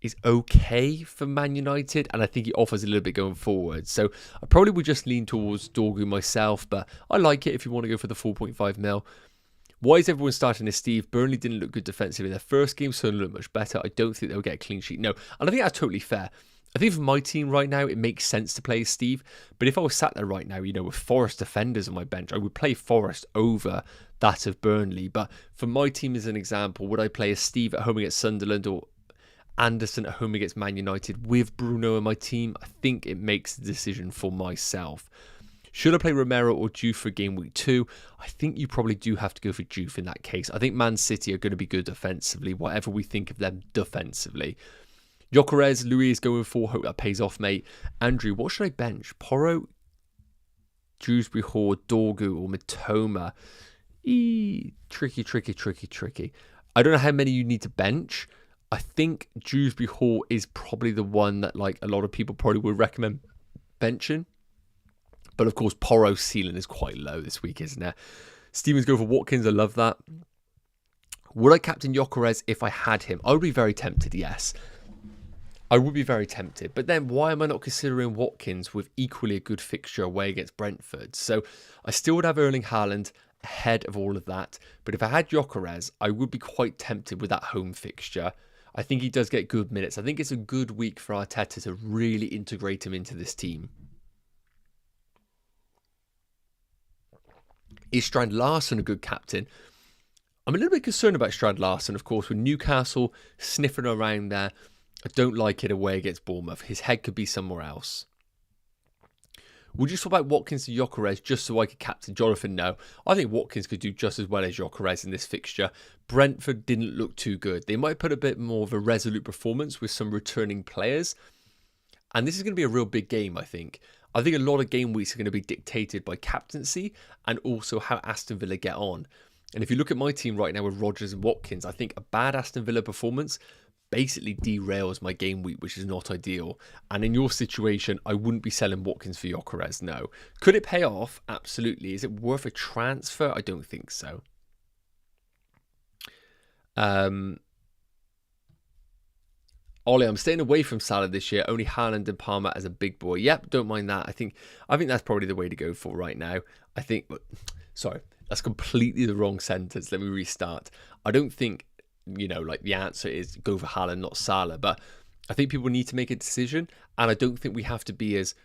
is okay for Man United, and I think he offers a little bit going forward. So I probably would just lean towards Dorgu myself, but I like it if you want to go for the 4.5 mil. Why is everyone starting as Steve? Burnley didn't look good defensively in their first game, so they look much better. I don't think they'll get a clean sheet. No, and I think that's totally fair. I think for my team right now, it makes sense to play Steve. But if I was sat there right now, you know, with Forest defenders on my bench, I would play Forest over that of Burnley. But for my team as an example, would I play a Steve at home against Sunderland or Anderson at home against Man United with Bruno in my team? I think it makes the decision for myself. Should I play Romero or Juve for game week 2? I think you probably do have to go for Juve in that case. I think Man City are going to be good defensively, whatever we think of them defensively. Gyökeres, Louis is going for. Hope that pays off, mate. Andrew, what should I bench? Porro, Dewsbury Hall, Dorgu, or Mitoma? Tricky. I don't know how many you need to bench. I think Dewsbury Hall is probably the one that like a lot of people probably would recommend benching. But of course, Porro's ceiling is quite low this week, isn't it? Stevens go for Watkins. I love that. Would I captain Gyökeres if I had him? I would be very tempted, yes. I would be very tempted. But then why am I not considering Watkins with equally a good fixture away against Brentford? So I still would have Erling Haaland ahead of all of that. But if I had Gyökeres, I would be quite tempted with that home fixture. I think he does get good minutes. I think it's a good week for Arteta to really integrate him into this team. Is Strand Larsen a good captain? I'm a little bit concerned about Strand Larsen, of course, with Newcastle sniffing around there. I don't like it away against Bournemouth. His head could be somewhere else. Would you swap out Watkins to Gyökeres just so I could captain Jonathan? No. I think Watkins could do just as well as Gyökeres in this fixture. Brentford didn't look too good. They might put a bit more of a resolute performance with some returning players. And this is going to be a real big game, I think. I think a lot of game weeks are going to be dictated by captaincy and also how Aston Villa get on. And if you look at my team right now with Rodgers and Watkins, I think a bad Aston Villa performance basically derails my game week, which is not ideal. And in your situation, I wouldn't be selling Watkins for Gyökeres, no. Could it pay off? Absolutely. Is it worth a transfer? I don't think so. Ollie, I'm staying away from Salah this year. Only Haaland and Palmer as a big boy. Yep, don't mind that. I think that's probably the way to go for right now. Sorry, that's completely the wrong sentence. Let me restart. I don't think, like the answer is go for Haaland, not Salah. But I think people need to make a decision. And I don't think we have to be as,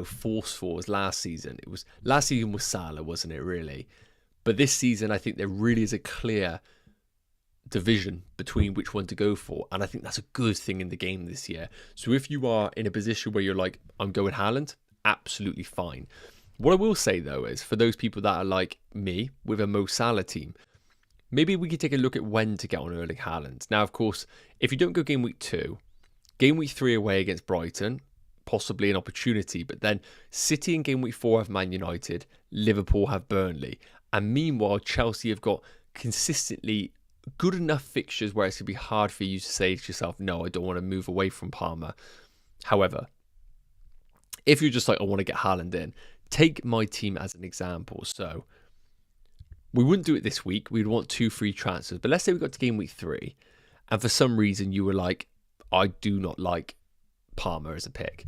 forceful as last season. Last season was Salah, wasn't it, really? But this season, I think there really is a clear division between which one to go for, and I think that's a good thing in the game this year. So if you are in a position where you're like, I'm going Haaland, absolutely fine. What I will say though is, for those people that are like me with a Mo Salah team, maybe we could take a look at when to get on Erling Haaland. Now, of course, if you don't go game week 2, game week 3 away against Brighton, possibly an opportunity, but then City in game week 4 have Man United, Liverpool have Burnley, and meanwhile Chelsea have got consistently good enough fixtures where it's going to be hard for you to say to yourself, no, I don't want to move away from Palmer. However, if you're just like, I want to get Haaland in, take my team as an example. So we wouldn't do it this week. We'd want 2 free transfers. But let's say we got to game week 3 and for some reason you were like, I do not like Palmer as a pick.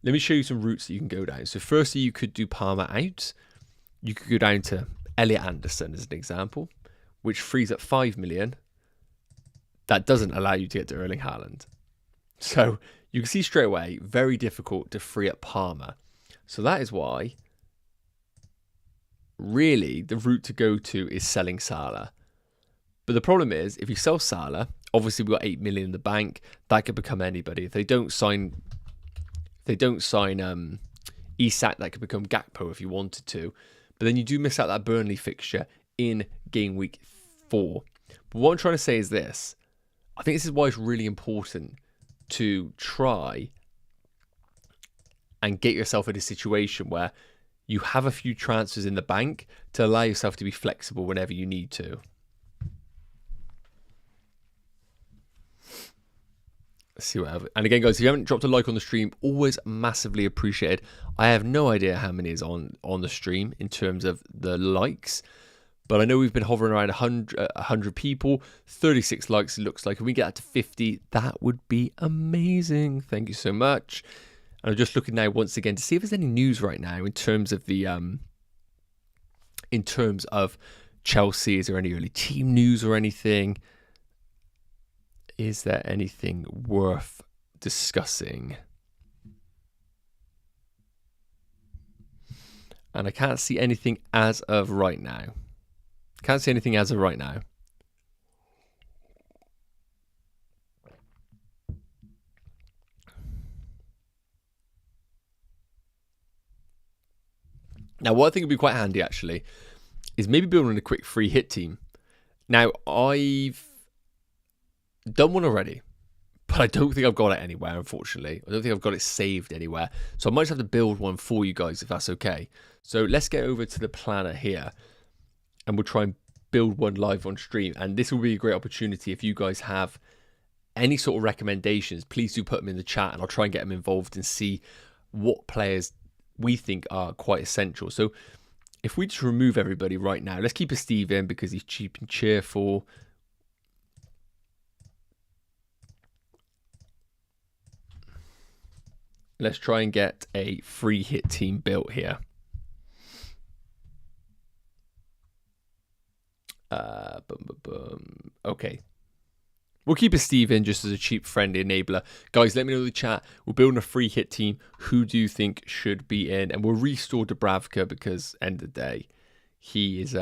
Let me show you some routes that you can go down. So firstly, you could do Palmer out. You could go down to Elliot Anderson as an example, which frees up 5 million. That doesn't allow you to get to Erling Haaland. So you can see straight away, very difficult to free up Palmer. So that is why, really, the route to go to is selling Salah. But the problem is, if you sell Salah, obviously we've got 8 million in the bank. That could become anybody. If they don't sign Isak, that could become Gakpo if you wanted to. But then you do miss out that Burnley fixture in game week 4. But what I'm trying to say is this. I think this is why it's really important to try and get yourself in a situation where you have a few transfers in the bank to allow yourself to be flexible whenever you need to. Let's see what I have. And again, guys, if you haven't dropped a like on the stream, always massively appreciated. I have no idea how many is on the stream in terms of the likes. But I know we've been hovering around 100 people, 36 likes it looks like. If we get that to 50, that would be amazing. Thank you so much. And I'm just looking now once again to see if there's any news right now in terms of the Chelsea. Is there any early team news or anything? Is there anything worth discussing? And I can't see anything as of right now. Can't see anything as of right now. Now, what I think would be quite handy, actually, is maybe building a quick free hit team. Now, I've done one already, but I don't think I've got it anywhere, unfortunately. I don't think I've got it saved anywhere. So I might just have to build one for you guys, if that's okay. So let's get over to the planner here, and we'll try and build one live on stream. And this will be a great opportunity. If you guys have any sort of recommendations, please do put them in the chat, and I'll try and get them involved and see what players we think are quite essential. So if we just remove everybody right now, let's keep a Steve in because he's cheap and cheerful. Let's try and get a free hit team built here. Okay. We'll keep a Steve in just as a cheap friendly enabler. Guys, let me know in the chat. We're building a free hit team. Who do you think should be in? And we'll restore Dubravka because end of the day, he is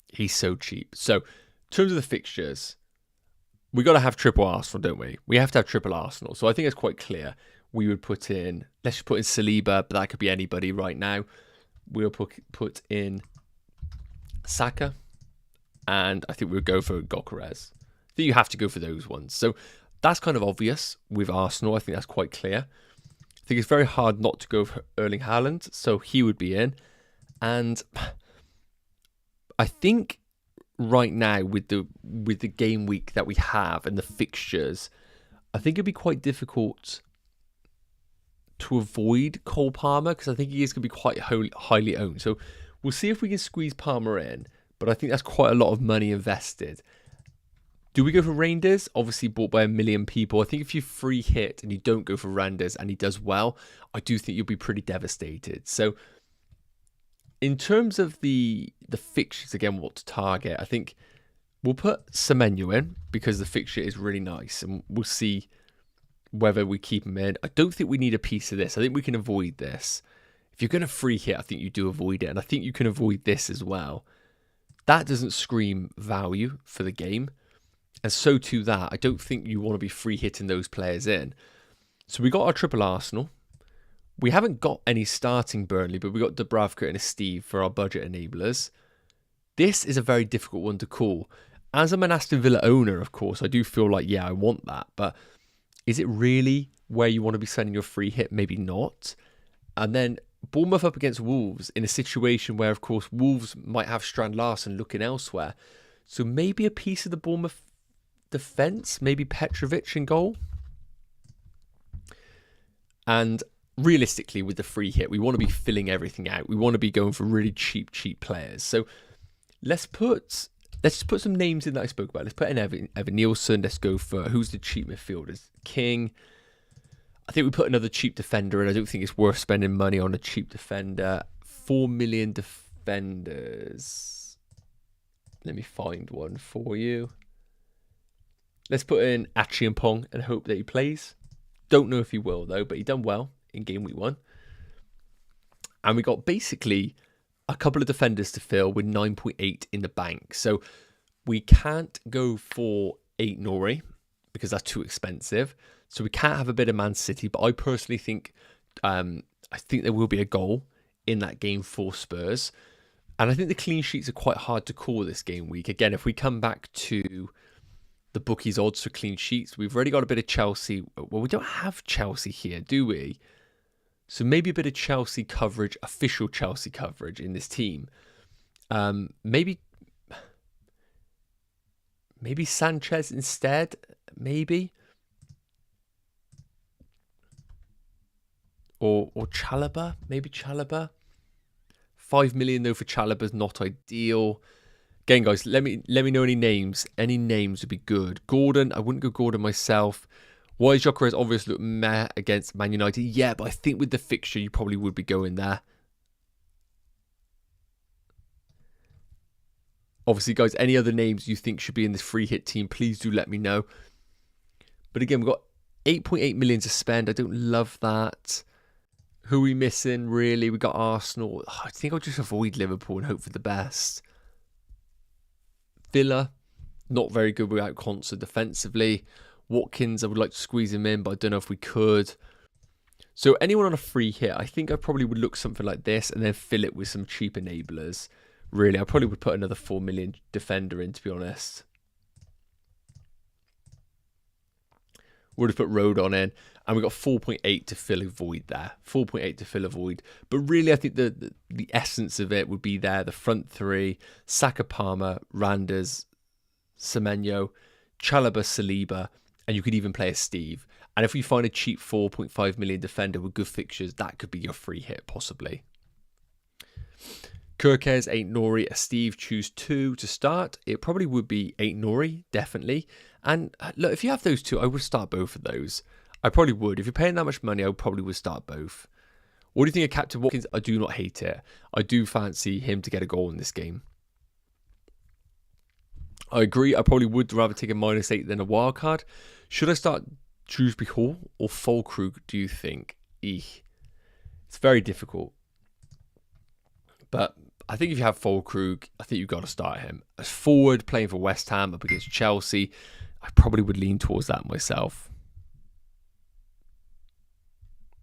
he's so cheap. So in terms of the fixtures, we got to have triple Arsenal, don't we? We have to have triple Arsenal. So I think it's quite clear. We would put in, let's just put in Saliba, but that could be anybody right now. We'll put in Saka. And I think we'll go for Gyökeres. I think you have to go for those ones. So that's kind of obvious with Arsenal. I think that's quite clear. I think it's very hard not to go for Erling Haaland. So he would be in. And I think right now with the game week that we have and the fixtures, I think it'd be quite difficult to avoid Cole Palmer because I think he is going to be quite highly owned. So we'll see if we can squeeze Palmer in. But I think that's quite a lot of money invested. Do we go for Reinders? Obviously bought by 1 million people. I think if you free hit and you don't go for Reinders and he does well, I do think you'll be pretty devastated. So in terms of the fixtures, again, what to target, I think we'll put Semenyo in because the fixture is really nice. And we'll see whether we keep him in. I don't think we need a piece of this. I think we can avoid this. If you're going to free hit, I think you do avoid it. And I think you can avoid this as well. That doesn't scream value for the game. And so to that, I don't think you want to be free hitting those players in. So we got our triple Arsenal. We haven't got any starting Burnley, but we got Dubravka and a Steve for our budget enablers. This is a very difficult one to call. As I'm an Aston Villa owner, of course, I do feel like, yeah, I want that. But is it really where you want to be sending your free hit? Maybe not. And then Bournemouth up against Wolves in a situation where, of course, Wolves might have Strand Larsen looking elsewhere. So maybe a piece of the Bournemouth defence, maybe Petrovic in goal. And realistically, with the free hit, we want to be filling everything out. We want to be going for really cheap players. So let's just put some names in that I spoke about. Let's put in Evan Nielsen. Let's go for who's the cheap midfielders. King. I think we put another cheap defender in. I don't think it's worth spending money on a cheap defender. 4 million defenders. Let me find one for you. Let's put in Achiampong and hope that he plays. Don't know if he will, though, but he done well in game week 1. And we got basically a couple of defenders to fill with 9.8 in the bank. So we can't go for 8 Nori because that's too expensive. So we can't have a bit of Man City, but I personally think I think there will be a goal in that game for Spurs. And I think the clean sheets are quite hard to call this game week. Again, if we come back to the bookies odds for clean sheets, we've already got a bit of Chelsea. Well, we don't have Chelsea here, do we? So maybe a bit of Chelsea coverage, official Chelsea coverage in this team. Maybe Sanchez instead, maybe. Or Chalobah, maybe Chalobah. 5 million though for Chalobah's not ideal. Again, guys, let me know any names. Any names would be good. Gordon, I wouldn't go Gordon myself. Why is Gyökeres obviously look meh against Man United? Yeah, but I think with the fixture, you probably would be going there. Obviously, guys, any other names you think should be in this free hit team, please do let me know. But again, we've got 8.8 million to spend. I don't love that. Who are we missing, really? We got Arsenal. I think I'll just avoid Liverpool and hope for the best. Villa, not very good without Konsa defensively. Watkins, I would like to squeeze him in, but I don't know if we could. So anyone on a free hit, I think I probably would look something like this and then fill it with some cheap enablers. Really, I probably would put another 4 million defender in, to be honest. Would have put Rodon in, and we got 4.8 to fill a void there. 4.8 to fill a void. But really, I think the essence of it would be there. The front three, Saka, Palmer, Randers, Semenyo, Chalobah, Saliba, and you could even play a Steve. And if we find a cheap 4.5 million defender with good fixtures, that could be your free hit, possibly. Gyökeres, 8 Nori, a Steve, choose 2 to start. It probably would be 8 Nori, definitely. And look, if you have those 2, I would start both of those. I probably would. If you're paying that much money, I probably would start both. What do you think of Captain Watkins? I do not hate it. I do fancy him to get a goal in this game. I agree. I probably would rather take a -8 than a wildcard. Should I start Shrewsbury Hall or Fulkrug, do you think? Eek. It's very difficult. But I think if you have Fulkrug, I think you've got to start him. As forward, playing for West Ham up against Chelsea, I probably would lean towards that myself.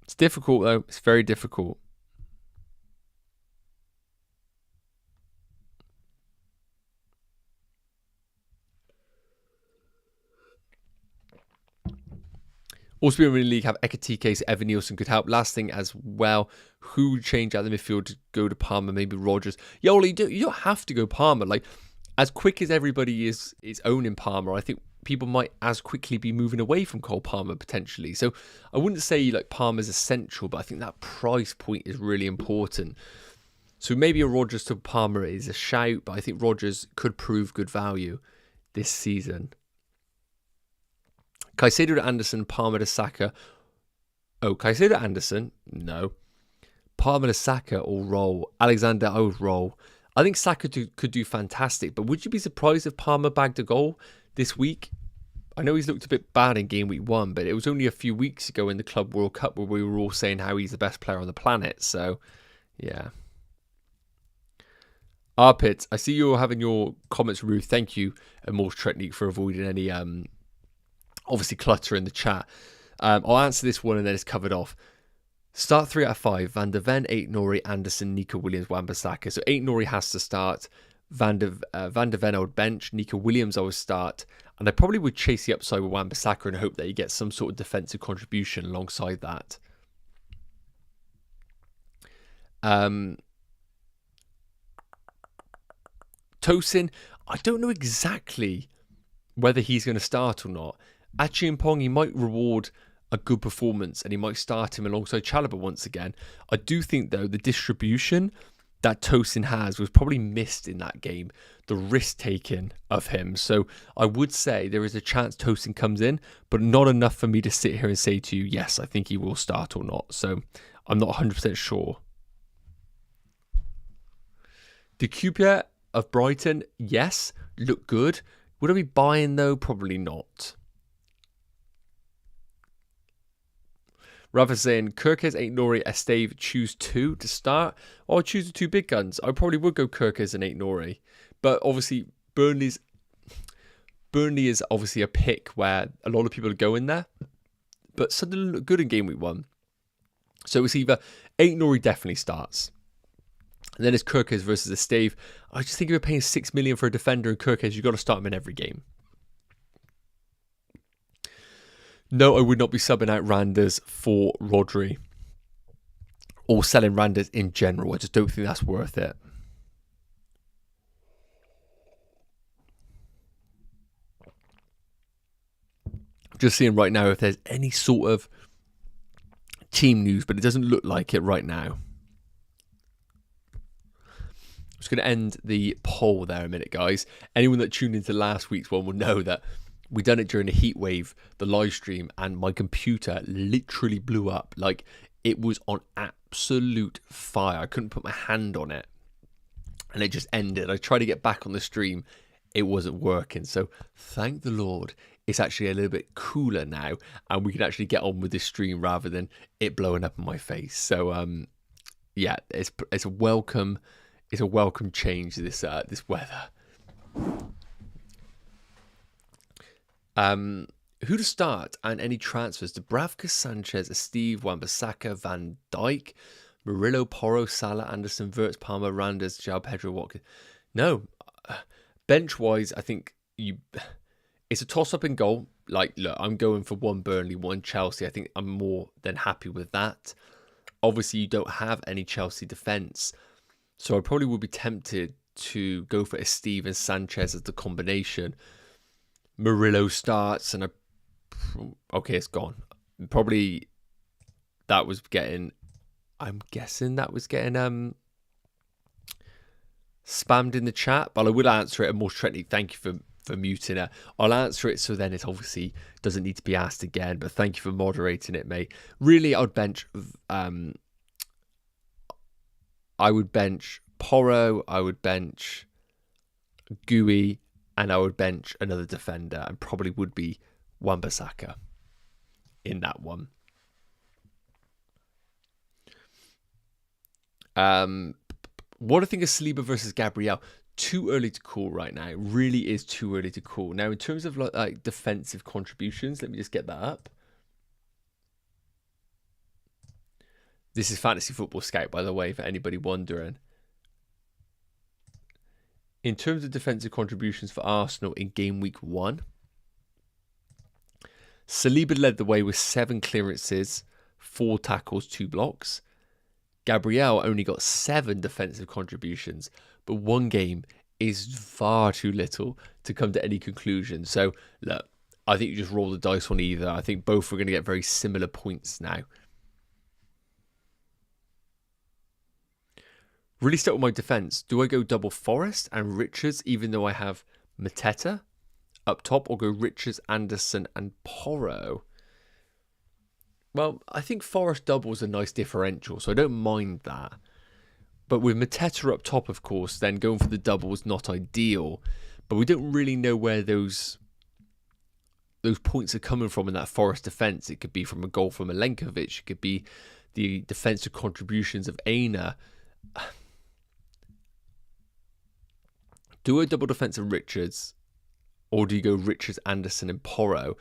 It's difficult, though. It's very difficult. Also, in the league, have Ekatike, Evan Nielsen could help. Last thing as well, who would change out the midfield to go to Palmer? Maybe Rodgers. Yeah, Ollie, you don't have to go Palmer. Like, as quick as everybody is owning Palmer, I think people might as quickly be moving away from Cole Palmer potentially. So I wouldn't say like Palmer's essential, but I think that price point is really important. So maybe a Rodgers to Palmer is a shout, but I think Rodgers could prove good value this season. Caicedo to Anderson, Palmer to Saka. Oh, Caicedo to Anderson? No. Palmer to Saka or roll. Alexander, I would roll. I think Saka could do fantastic, but would you be surprised if Palmer bagged a goal this week? I know he's looked a bit bad in game week 1, but it was only a few weeks ago in the Club World Cup where we were all saying how he's the best player on the planet. So, yeah. Arpit, I see you're having your comments removed. Thank you, Immortal Technique, for avoiding any obviously clutter in the chat. I'll answer this one and then it's covered off. Start 3 out of 5. Van der Ven, 8 Nori, Anderson, Nico Williams, Wan-Bissaka. So 8 Nori has to start. Van der Ven I would bench. Nico Williams I would start. And I probably would chase the upside with Wan-Bissaka and hope that he gets some sort of defensive contribution alongside that. Tosin, I don't know exactly whether he's going to start or not. Achiampong, he might reward a good performance and he might start him alongside Chalobah once again. I do think, though, the distribution that Tosin has was probably missed in that game. The risk-taking of him. So I would say there is a chance Tosin comes in, but not enough for me to sit here and say to you, yes, I think he will start or not. So I'm not 100% sure. De Cupia of Brighton, yes, look good. Would I be buying, though? Probably not. Rather saying, Gyökeres, 8 Nori, Esteve, choose 2 to start. Or I'll choose the 2 big guns. I probably would go Gyökeres and 8 Nori. But obviously, Burnley is obviously a pick where a lot of people are going there. But Sunderland look good in game week 1. So it's either 8 Nori definitely starts. And then it's Gyökeres versus Esteve. I just think if you're paying 6 million for a defender and Gyökeres, you've got to start him in every game. No, I would not be subbing out Randers for Rodri. Or selling Randers in general. I just don't think that's worth it. Just seeing right now if there's any sort of team news, but it doesn't look like it right now. I was just going to end the poll there a minute, guys. Anyone that tuned into last week's one will know that we done it during a heat wave, the live stream, and my computer literally blew up. Like, it was on absolute fire. I couldn't put my hand on it, and it just ended. I tried to get back on the stream. It wasn't working. So thank the Lord, it's actually a little bit cooler now, and we can actually get on with this stream rather than it blowing up in my face. So yeah, it's a welcome change, this weather. Who to start and any transfers? Dubravka, Sanchez, Steve, Wan-Bissaka, Van Dijk, Murillo, Porro, Salah, Anderson, Wirtz, Palmer, Randers, João Pedro, Watkins. No, bench-wise, I think it's a toss-up in goal. Like, look, I'm going for one Burnley, one Chelsea. I think I'm more than happy with that. Obviously, you don't have any Chelsea defence, so I probably would be tempted to go for a Steve and Sanchez as the combination. Murillo starts, and okay, it's gone. Probably that was getting, I'm guessing that was getting spammed in the chat, but I will answer it. And more Trenty, thank you for muting it. I'll answer it, so then it obviously doesn't need to be asked again, but thank you for moderating it, mate. Really, I would bench Porro, I would bench Gui, and I would bench another defender, and probably would be Wan-Bissaka in that one. What do I think of Saliba versus Gabriel? Too early to call right now. It really is too early to call. Now, in terms of like defensive contributions, let me just get that up. This is Fantasy Football Scout, by the way, for anybody wondering. In terms of defensive contributions for Arsenal in game week 1, Saliba led the way with 7 clearances, 4 tackles, 2 blocks. Gabriel only got 7 defensive contributions, but 1 game is far too little to come to any conclusion. So, look, I think you just roll the dice on either. I think both are going to get very similar points now. Really stuck with my defence. Do I go double Forest and Richards, even though I have Mateta up top, or go Richards, Anderson, and Porro? Well, I think Forest double is a nice differential, so I don't mind that. But with Mateta up top, of course, then going for the double is not ideal. But we don't really know where those points are coming from in that Forest defence. It could be from a goal from Milenkovic. It could be the defensive contributions of Aina. Do a double defence of Richards, or do you go Richards, Anderson, and Porro?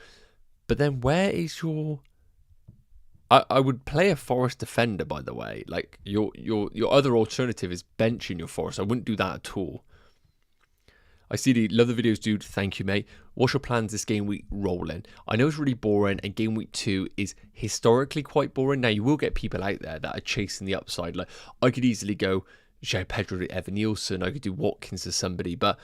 But then where is your... I would play a Forest defender, by the way. Like, your other alternative is benching your Forest. I wouldn't do that at all. I see the love the videos, dude. Thank you, mate. What's your plans this game week rolling? I know it's really boring, and game week 2 is historically quite boring. Now, you will get people out there that are chasing the upside. Like, I could easily go João Pedro to Evan Nielsen. I could do Watkins to somebody. But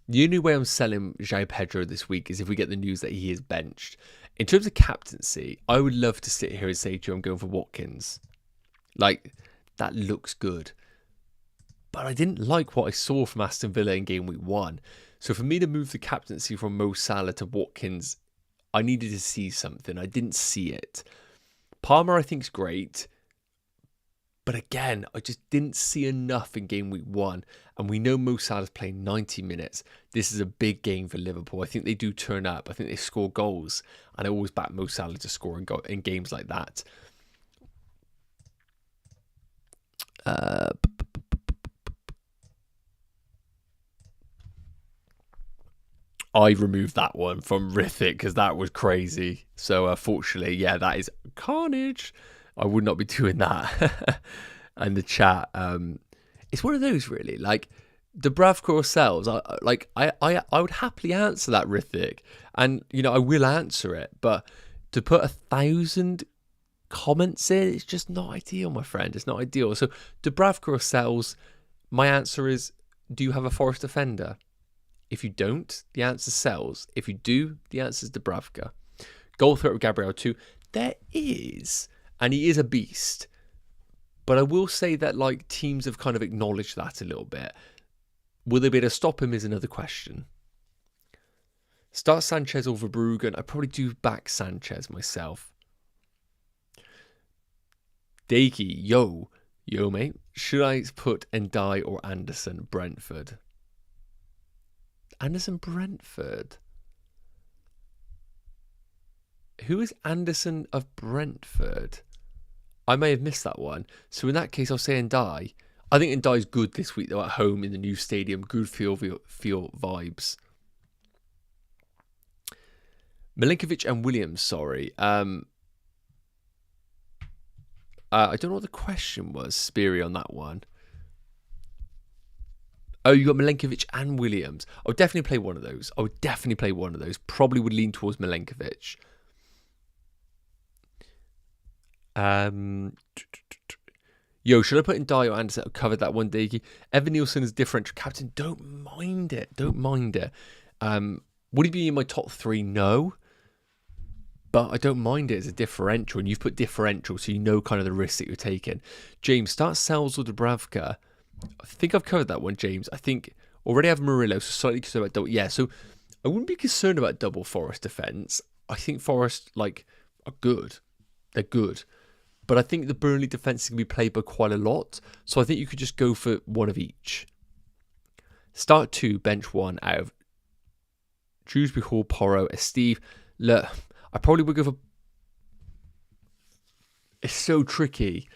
the only way I'm selling João Pedro this week is if we get the news that he is benched. In terms of captaincy, I would love to sit here and say to you, I'm going for Watkins. Like, that looks good. But I didn't like what I saw from Aston Villa in game week 1. So for me to move the captaincy from Mo Salah to Watkins, I needed to see something. I didn't see it. Palmer, I think, is great. But again, I just didn't see enough in game week 1. And we know Mo Salah's playing 90 minutes. This is a big game for Liverpool. I think they do turn up. I think they score goals. And I always back Mo Salah to score in games like that. I removed that one from Rithik because that was crazy. So fortunately, yeah, that is carnage. I would not be doing that. And the chat, it's one of those really, like Dubravka or Sells. I would happily answer that, Rithik, and you know I will answer it. But to put 1,000 comments in, it's just not ideal, my friend. It's not ideal. So Dubravka or Sells, my answer is: do you have a Forest defender? If you don't, the answer is Sells. If you do, the answer is Dubravka. Goal threat with Gabriel too. There is. And he is a beast. But I will say that like teams have kind of acknowledged that a little bit. Will they be able to stop him is another question. Start Sanchez over Bruggen. I probably do back Sanchez myself. Dakey, yo mate. Should I put Ndai or Anderson Brentford? Anderson Brentford. Who is Anderson of Brentford? I may have missed that one. So in that case, I'll say Ndai. I think Ndai's good this week though at home in the new stadium. Good feel vibes. Milinkovic and Williams, sorry. I don't know what the question was, Speary, on that one. Oh, you got Milinkovic and Williams. I would definitely play one of those. Probably would lean towards Milinkovic. Yo, should I put in Dyer or Anderson? I've covered that one, Diggy. Evan Nielsen is differential captain. Don't mind it. Would he be in my top 3? No. But I don't mind it as a differential. And you've put differential, so you know kind of the risk that you're taking. James, start Sells or Dubravka. I think I've covered that one, James. I think already have Murillo, so slightly concerned about double. Yeah, so I wouldn't be concerned about double Forest defence. I think Forest, are good. They're good. But I think the Burnley defence is going to be played by quite a lot. So I think you could just go for one of each. Start 2, bench 1 out of Shrewsbury Hall, Porro, Steve. Look, I probably would go for... It's so tricky.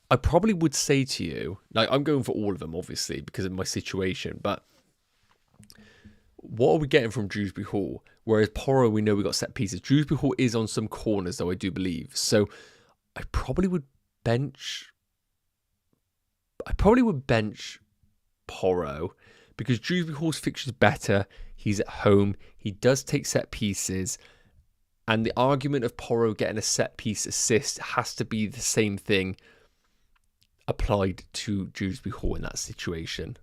I probably would say to you, I'm going for all of them, obviously, because of my situation. But what are we getting from Shrewsbury Hall? Whereas Porro, we know we got set pieces. Shrewsbury Hall is on some corners, though, I do believe. So I probably would bench Porro because Shrewsbury Hall's fixture is better. He's at home. He does take set pieces. And the argument of Porro getting a set piece assist has to be the same thing applied to Shrewsbury Hall in that situation.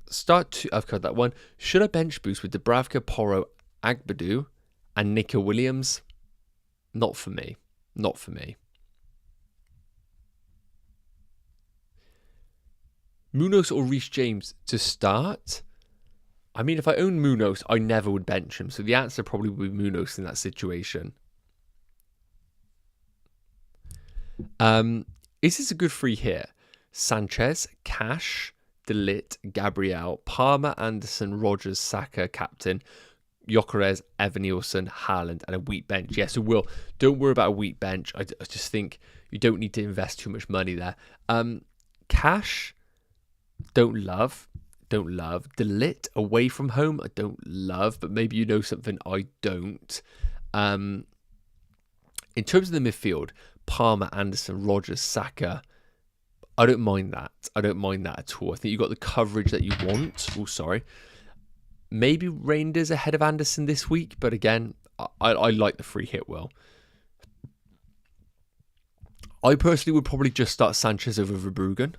Start 2, I've covered that one. Should I bench boost with Dubravka, Porro, Agbadu, and Nico Williams? Not for me. Munoz or Reece James to start? I mean, if I own Munoz, I never would bench him. So the answer probably would be Munoz in that situation. Is this a good free hit? Sanchez, Cash, Delit, Gabriel, Palmer, Anderson, Rogers, Saka, captain, Gyökeres, Evan Nielsen, Haaland, and a weak bench. Yeah, so Will, don't worry about a weak bench. I just think you don't need to invest too much money there. Cash, don't love. Delit, away from home, I don't love, but maybe you know something I don't. In terms of the midfield, Palmer, Anderson, Rogers, Saka, I don't mind that. At all. I think you got the coverage that you want. Oh, sorry. Maybe Reinders ahead of Anderson this week, but again, I like the free hit, Will. I personally would probably just start Sanchez over Verbruggen.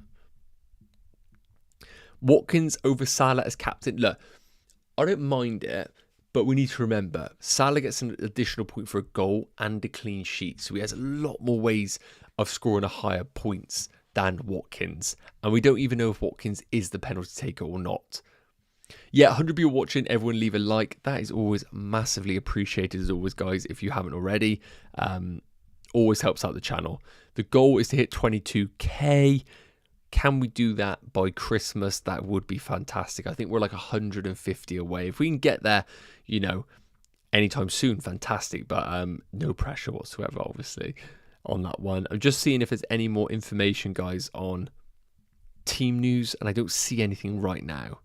Watkins over Salah as captain. Look, I don't mind it, but we need to remember, Salah gets an additional point for a goal and a clean sheet, so he has a lot more ways of scoring a higher points than Watkins. And we don't even know if Watkins is the penalty taker or not. Yeah, 100 people watching, everyone leave a like. That is always massively appreciated as always, guys, if you haven't already. Always helps out the channel. The goal is to hit 22k. Can we do that by Christmas? That would be fantastic. I think we're like 150 away. If we can get there, anytime soon, fantastic. But no pressure whatsoever, obviously, on that one. I'm just seeing if there's any more information, guys, on team news, and I don't see anything right now.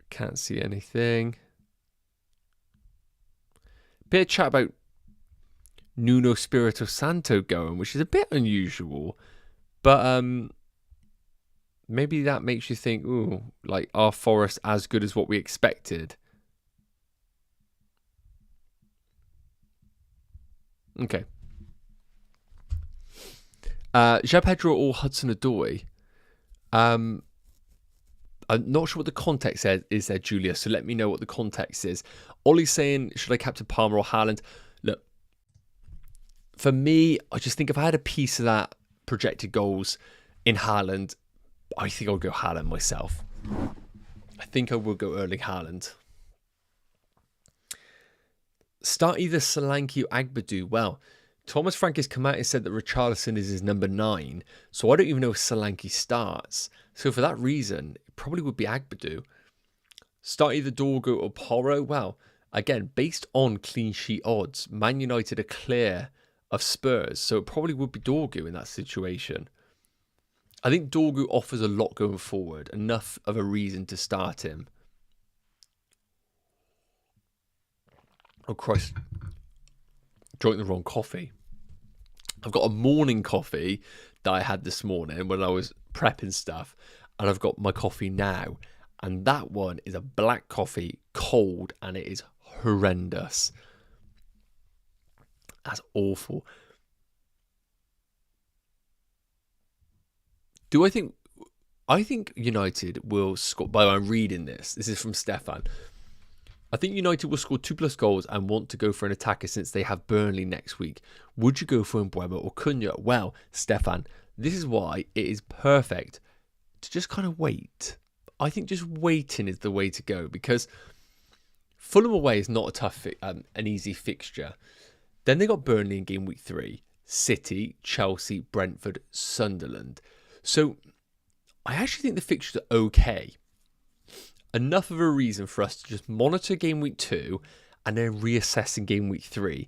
Can't see anything. Bit of chat about Nuno Espirito Santo going, which is a bit unusual. But maybe that makes you think, ooh, are Forest as good as what we expected? Okay. João Pedro or Hudson-Odoi? I I'm not sure what the context is there, Julia, so let me know what the context is. Ollie's saying, should I captain Palmer or Haaland? Look, for me, I just think if I had a piece of that projected goals in Haaland, I think I'll go Haaland myself. I think I will go Erling Haaland. Start either Solanke or Agbadou. Well, Thomas Frank has come out and said that Richarlison is his number 9. So I don't even know if Solanke starts. So for that reason, it probably would be Agbadou. Start either Dorgo or Porro. Well, again, based on clean sheet odds, Man United are clear of Spurs. So it probably would be Dorgo in that situation. I think Dorgo offers a lot going forward. Enough of a reason to start him. Oh, Christ. Drank the wrong coffee. I've got a morning coffee that I had this morning when I was prepping stuff. And I've got my coffee now. And that one is a black coffee, cold, and it is horrendous. That's awful. I think United will score. By the way, I'm reading this. This is from Stefan. I think United will score 2+ goals and want to go for an attacker since they have Burnley next week. Would you go for Mbeumo or Cunha? Well, Stefan, this is why it is perfect to just kind of wait. I think just waiting is the way to go because Fulham away is not a tough, an easy fixture. Then they got Burnley in game week 3, City, Chelsea, Brentford, Sunderland. So I actually think the fixtures are okay. Enough of a reason for us to just monitor game week 2 and then reassess in game week 3.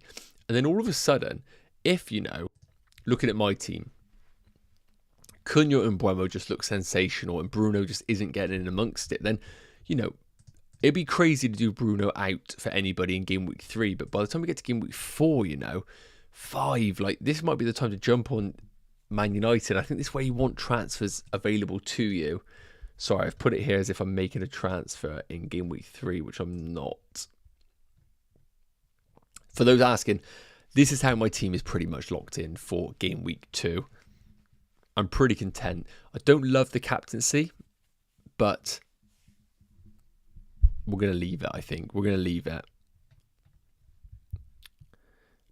And then all of a sudden, if, looking at my team, Cunha and Mbeumo just look sensational and Bruno just isn't getting in amongst it, then, it'd be crazy to do Bruno out for anybody in game week 3. But by the time we get to game week 4, 5, this might be the time to jump on Man United. I think this is where you want transfers available to you. Sorry, I've put it here as if I'm making a transfer in game week 3, which I'm not. For those asking, this is how my team is pretty much locked in for game week 2. I'm pretty content. I don't love the captaincy, but we're going to leave it, I think. We're going to leave it.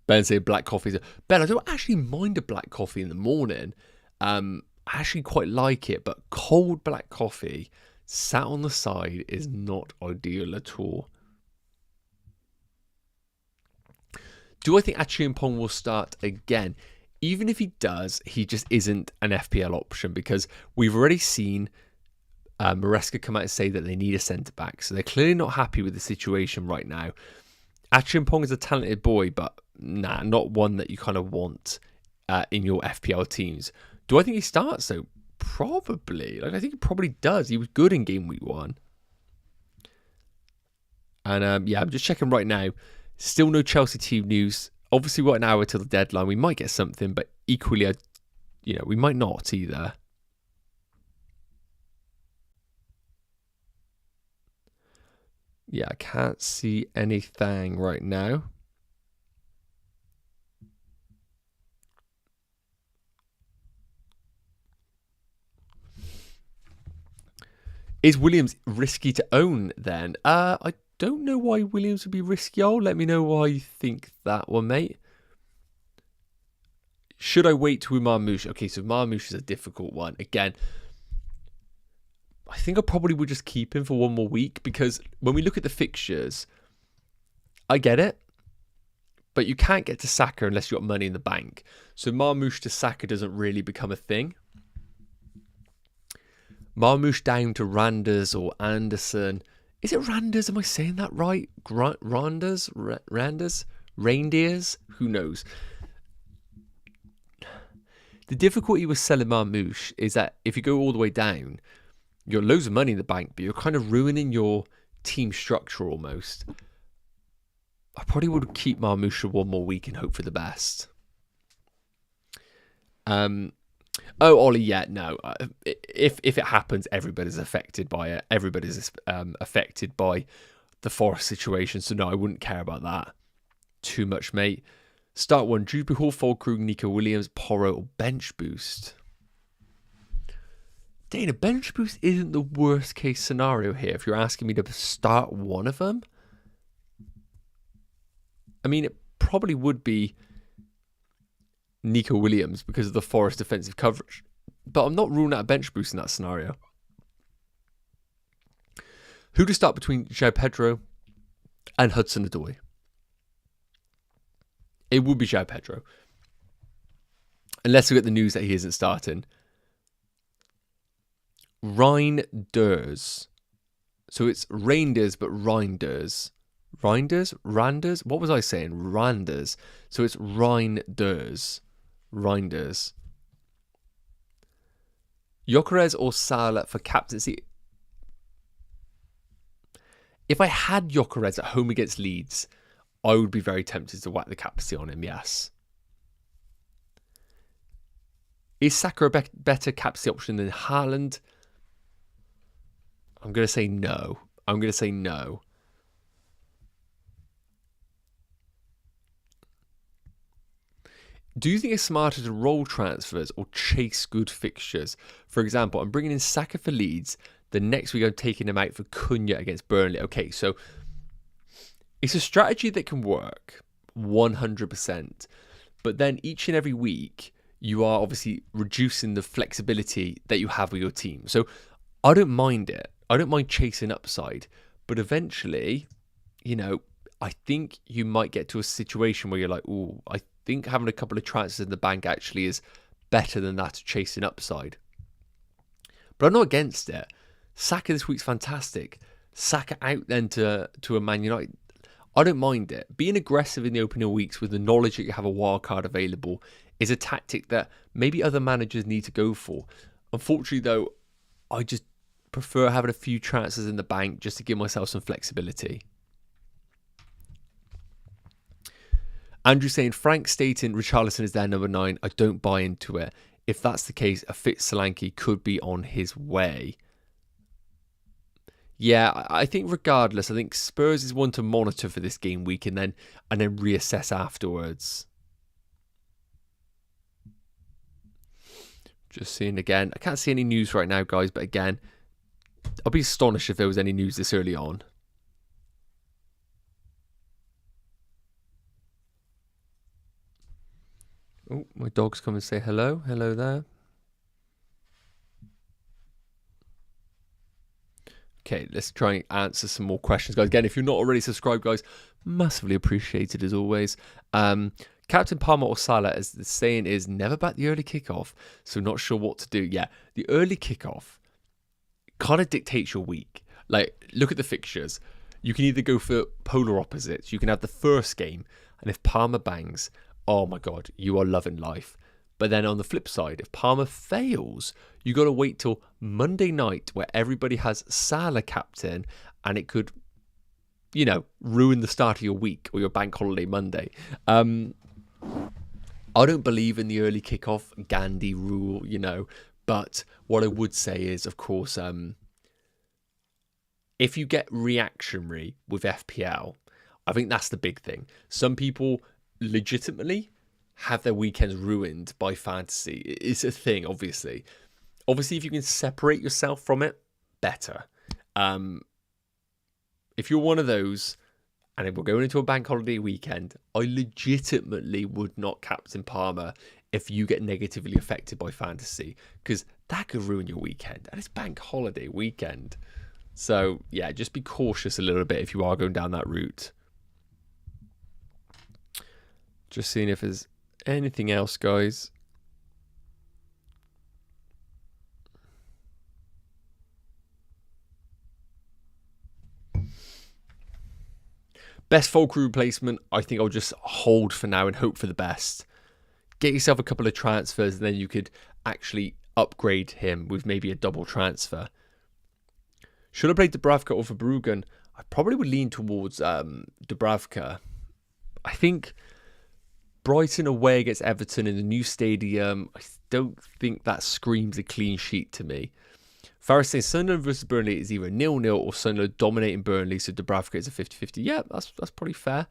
Ben said black coffee. Ben, I don't actually mind a black coffee in the morning. I actually quite like it, but cold black coffee sat on the side is not ideal at all. Do I think Achiampong will start again? Even if he does, he just isn't an FPL option because we've already seen Maresca come out and say that they need a centre-back. So they're clearly not happy with the situation right now. Achiampong is a talented boy, but not one that you kind of want in your FPL teams. Do I think he starts though? Probably. I think he probably does. He was good in game week 1. And I'm just checking right now. Still no Chelsea team news. Obviously, we're an hour till the deadline. We might get something, but equally, we might not either. Yeah, I can't see anything right now. Is Williams risky to own then? I don't know why Williams would be risky. Let me know why you think that one, mate. Should I wait to Marmouche? Okay, so Marmouche is a difficult one. Again, I think I probably would just keep him for one more week because when we look at the fixtures, I get it. But you can't get to Saka unless you've got money in the bank. So Marmouche to Saka doesn't really become a thing. Marmouche down to Randers or Anderson. Is it Randers? Am I saying that right? Randers? Randers? Reindeers? Who knows? The difficulty with selling Marmouche is that if you go all the way down, you've got loads of money in the bank, but you're kind of ruining your team structure almost. I probably would keep Marmouche for one more week and hope for the best. Ollie, yeah, no. If it happens, everybody's affected by it. Everybody's affected by the Forest situation. So no, I wouldn't care about that too much, mate. Start one: Droopy Hall, Fulkrug, Nico Williams, Porro, or bench boost. Dane, a bench boost isn't the worst case scenario here if you're asking me to start one of them. I mean, it probably would be Nico Williams because of the Forest defensive coverage. But I'm not ruling out a bench boost in that scenario. Who to start between João Pedro and Hudson-Odoi? It would be João Pedro. Unless we get the news that he isn't starting. Reinders. So it's Reinders, but Reinders. Reinders? Randers? What was I saying? Randers. So it's Reinders. Reinders. Gyökeres or Salah for captaincy? If I had Gyökeres at home against Leeds, I would be very tempted to whack the captaincy on him, yes. Is Saka a better captaincy option than Haaland? I'm going to say no. I'm going to say no. Do you think it's smarter to roll transfers or chase good fixtures? For example, I'm bringing in Saka for Leeds. The next week I'm taking him out for Cunha against Burnley. Okay, so it's a strategy that can work 100%. But then each and every week, you are obviously reducing the flexibility that you have with your team. So I don't mind it. I don't mind chasing upside. But eventually, you know, I think you might get to a situation where you're like, oh, I think having a couple of transfers in the bank actually is better than that chasing upside. But I'm not against it. Saka this week's fantastic. Saka out then to a Man United. I don't mind it. Being aggressive in the opening weeks with the knowledge that you have a wild card available is a tactic that maybe other managers need to go for. Unfortunately, though, I just prefer having a few transfers in the bank just to give myself some flexibility. Andrew saying, Frank stating Richarlison is their number 9. I don't buy into it. If that's the case, a fit Solanke could be on his way. Yeah, I think regardless, I think Spurs is one to monitor for this game week and then reassess afterwards. Just seeing again. I can't see any news right now, guys, but again, I'll be astonished if there was any news this early on. Oh, my dog's come and say hello. Hello there. Okay, let's try and answer some more questions, guys. Again, if you're not already subscribed, guys, massively appreciated as always. Captain Palmer or Salah, as the saying is, never back the early kickoff, so not sure what to do. Yeah, the early kickoff kind of dictates your week. Like, look at the fixtures. You can either go for polar opposites. You can have the first game, and if Palmer bangs, oh my God, you are loving life. But then on the flip side, if Palmer fails, you got to wait till Monday night where everybody has Salah captain and it could, you know, ruin the start of your week or your bank holiday Monday. I don't believe in the early kickoff Gandhi rule, you know, but what I would say is, of course, if you get reactionary with FPL, I think that's the big thing. Some people legitimately have their weekends ruined by fantasy. It's a thing, obviously. Obviously, if you can separate yourself from it, better. If you're one of those, and we're going into a bank holiday weekend, I legitimately would not captain Palmer if you get negatively affected by fantasy, because that could ruin your weekend. And it's bank holiday weekend. So, yeah, just be cautious a little bit if you are going down that route. Just seeing if there's anything else, guys. Best Fulkrug replacement, I think I'll just hold for now and hope for the best. Get yourself a couple of transfers and then you could actually upgrade him with maybe a double transfer. Should I play Dubravka or Verbruggen? I probably would lean towards Dubravka. I think Brighton away against Everton in the new stadium, I don't think that screams a clean sheet to me. Forest saying Sunderland versus Burnley is either 0-0 or Sunderland dominating Burnley, so Dubravka is a 50-50. Yeah, that's probably fair.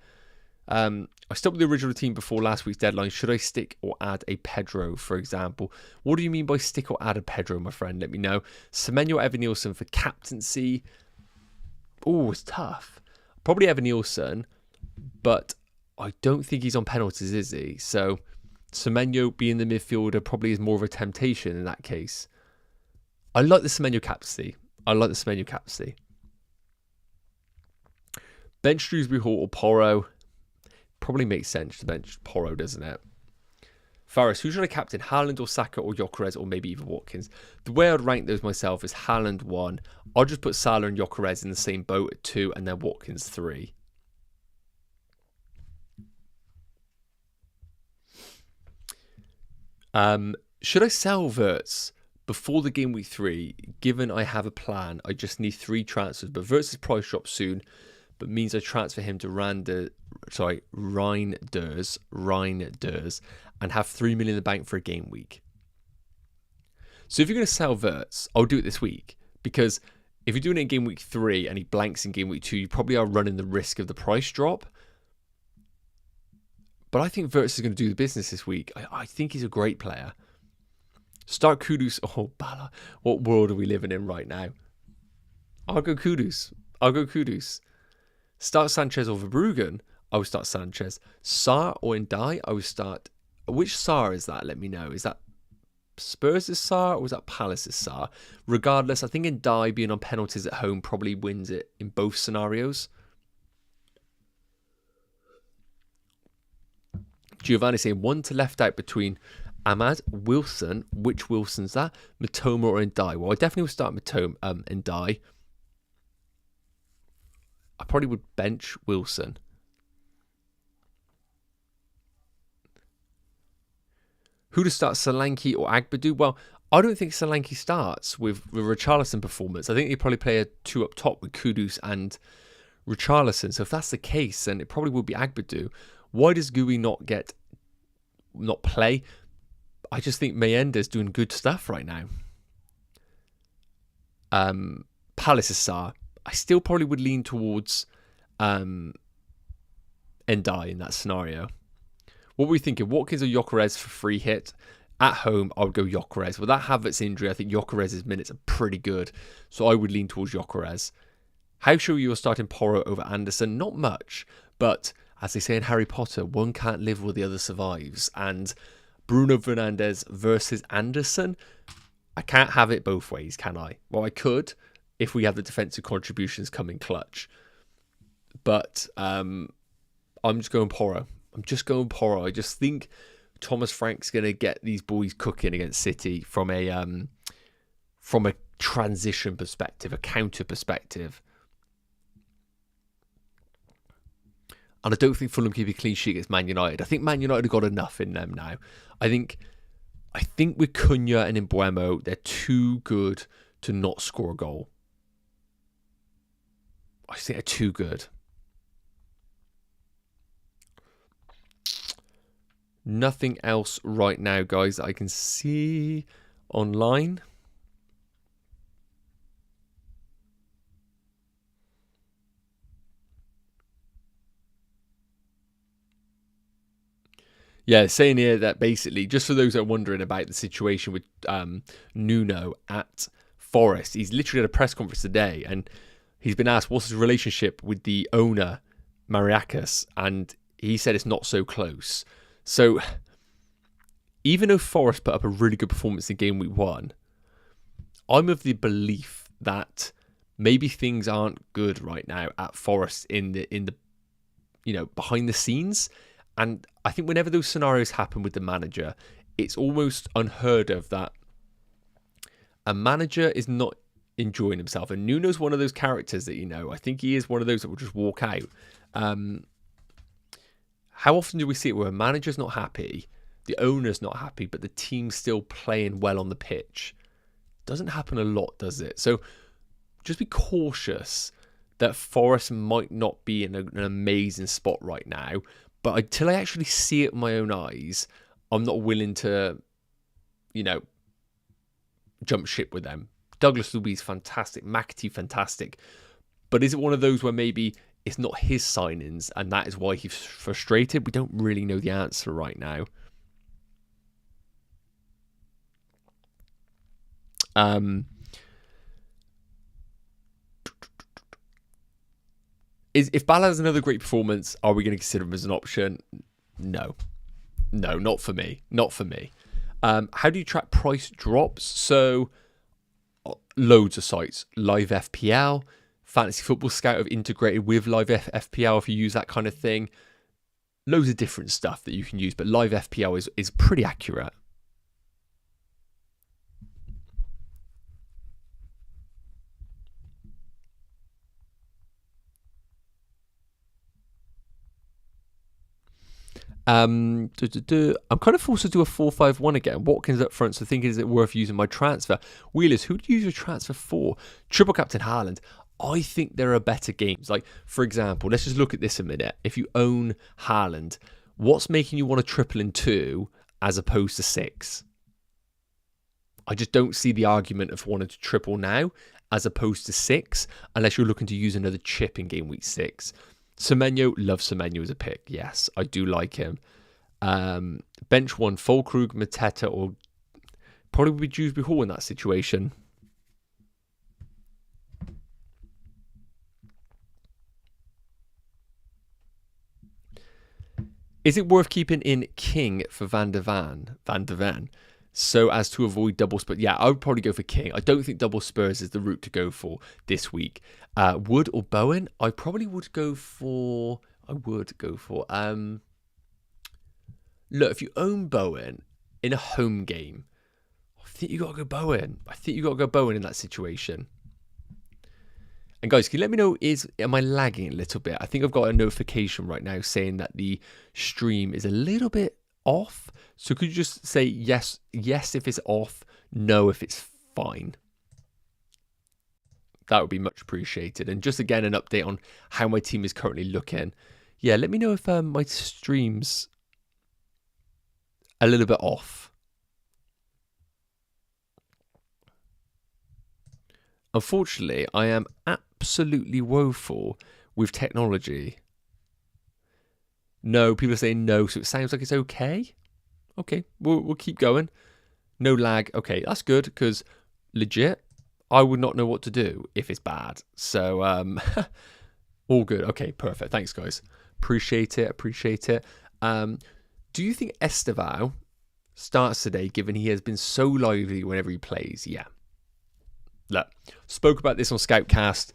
I stuck with the original team before last week's deadline. Should I stick or add a Pedro, for example? What do you mean by stick or add a Pedro, my friend? Let me know. Semenyo or Evan Nielsen for captaincy. Oh, it's tough. Probably Evan Nielsen, but I don't think he's on penalties, is he? So Semenyo being the midfielder probably is more of a temptation in that case. I like the Semenyo captaincy. Bench Shrewsbury Hall or Porro. Probably makes sense to bench Porro, doesn't it? Forest, who should I captain? Haaland or Saka or Gyökeres or maybe even Watkins? The way I'd rank those myself is Haaland 1. I'll just put Salah and Gyökeres in the same boat at 2 and then Watkins 3. Should I sell Wirtz before the game week 3? Given I have a plan, I just need 3 transfers. But Wirtz's price drops soon, but means I transfer him to Reinders and have 3 million in the bank for a game week. So if you're going to sell Wirtz, I'll do it this week, because if you're doing it in game week 3 and he blanks in game week 2, you probably are running the risk of the price drop. But I think Wirtz is going to do the business this week. I think he's a great player. Start Kudus. Oh, Bala. What world are we living in right now? I'll go Kudus. Start Sanchez or Verbruggen. I would start Sanchez. Sarr or Ndai. I would start. Which Sarr is that? Let me know. Is that Spurs' Sarr or was that Palace's Sarr? Regardless, I think Ndai being on penalties at home probably wins it in both scenarios. Giovanni saying 1 to left out between Ahmad, Wilson. Which Wilson's that? Matoma or Ndai? Well, I definitely would start Matoma, Ndai. I probably would bench Wilson. Who to start, Solanke or Agbadu? Well, I don't think Solanke starts with Richarlison performance. I think they probably play a 2 up top with Kudus and Richarlison. So if that's the case, then it probably will be Agbadu. Why does Gui not play? I just think Mayenda's doing good stuff right now. Palace is Sarr. I still probably would lean towards Ndai in that scenario. What were we thinking? Watkins or Gyökeres for free hit? At home, I would go Gyökeres. With that Havertz injury, I think Gyökeres' minutes are pretty good. So I would lean towards Gyökeres. How sure you are starting Porro over Anderson? Not much, but as they say in Harry Potter, one can't live while the other survives. And Bruno Fernandes versus Anderson, I can't have it both ways, can I? Well, I could if we have the defensive contributions come in clutch. But I'm just going Porro. I just think Thomas Frank's going to get these boys cooking against City from a transition perspective, a counter perspective. And I don't think Fulham keep a clean sheet against Man United. I think Man United have got enough in them now. I think with Cunha and Mbeumo, they're too good to not score a goal. I think they're too good. Nothing else right now, guys, that I can see online. Yeah, saying here that basically, just for those that are wondering about the situation with Nuno at Forest, he's literally at a press conference today and he's been asked what's his relationship with the owner, Mariakis, and he said it's not so close. So, even though Forest put up a really good performance in game week 1, I'm of the belief that maybe things aren't good right now at Forest in the behind the scenes. And I think whenever those scenarios happen with the manager, it's almost unheard of that a manager is not enjoying himself. And Nuno's one of those characters that, I think he is one of those that will just walk out. How often do we see it where a manager's not happy, the owner's not happy, but the team's still playing well on the pitch? Doesn't happen a lot, does it? So just be cautious that Forest might not be in an amazing spot right now. But until I actually see it with my own eyes, I'm not willing to, jump ship with them. Douglas Luiz, fantastic. McAtee, fantastic. But is it one of those where maybe it's not his signings, and that is why he's frustrated. We don't really know the answer right now. If Bala has another great performance, are we going to consider him as an option? No, not for me. Not for me. How do you track price drops? So, loads of sites. Live FPL, Fantasy Football Scout have integrated with Live FPL if you use that kind of thing. Loads of different stuff that you can use, but Live FPL is pretty accurate. I'm kind of forced to do a 4-5-1 again. Watkins up front, so thinking, is it worth using my transfer? Wheelers, who do you use your transfer for? Triple captain Haaland. I think there are better games. Like, for example, let's just look at this a minute. If you own Haaland, what's making you want to triple in 2 as opposed to 6? I just don't see the argument of wanting to triple now as opposed to 6, unless you're looking to use another chip in game week 6. Semenyo, love Semenyo as a pick. Yes, I do like him. Bench 1, Fulkrug, Mateta, or probably would be Dewsbury Hall in that situation. Is it worth keeping in King for Van der Ven, so as to avoid double Spurs? Yeah, I would probably go for King. I don't think double Spurs is the route to go for this week. Wood or Bowen? I probably would go for... Look, if you own Bowen in a home game, I think you got to go Bowen. In that situation. And guys, can you let me know, am I lagging a little bit? I think I've got a notification right now saying that the stream is a little bit off. So could you just say yes if it's off, no if it's fine? That would be much appreciated. And just again, an update on how my team is currently looking. Yeah, let me know if my stream's a little bit off. Unfortunately, I am absolutely woeful with technology. No, people are saying no, so it sounds like it's okay. Okay, we'll keep going. No lag. Okay, that's good, because legit, I would not know what to do if it's bad. So, all good. Okay, perfect. Thanks, guys. Appreciate it. Do you think Estevao starts today, given he has been so lively whenever he plays? Yeah. Look, spoke about this on Scoutcast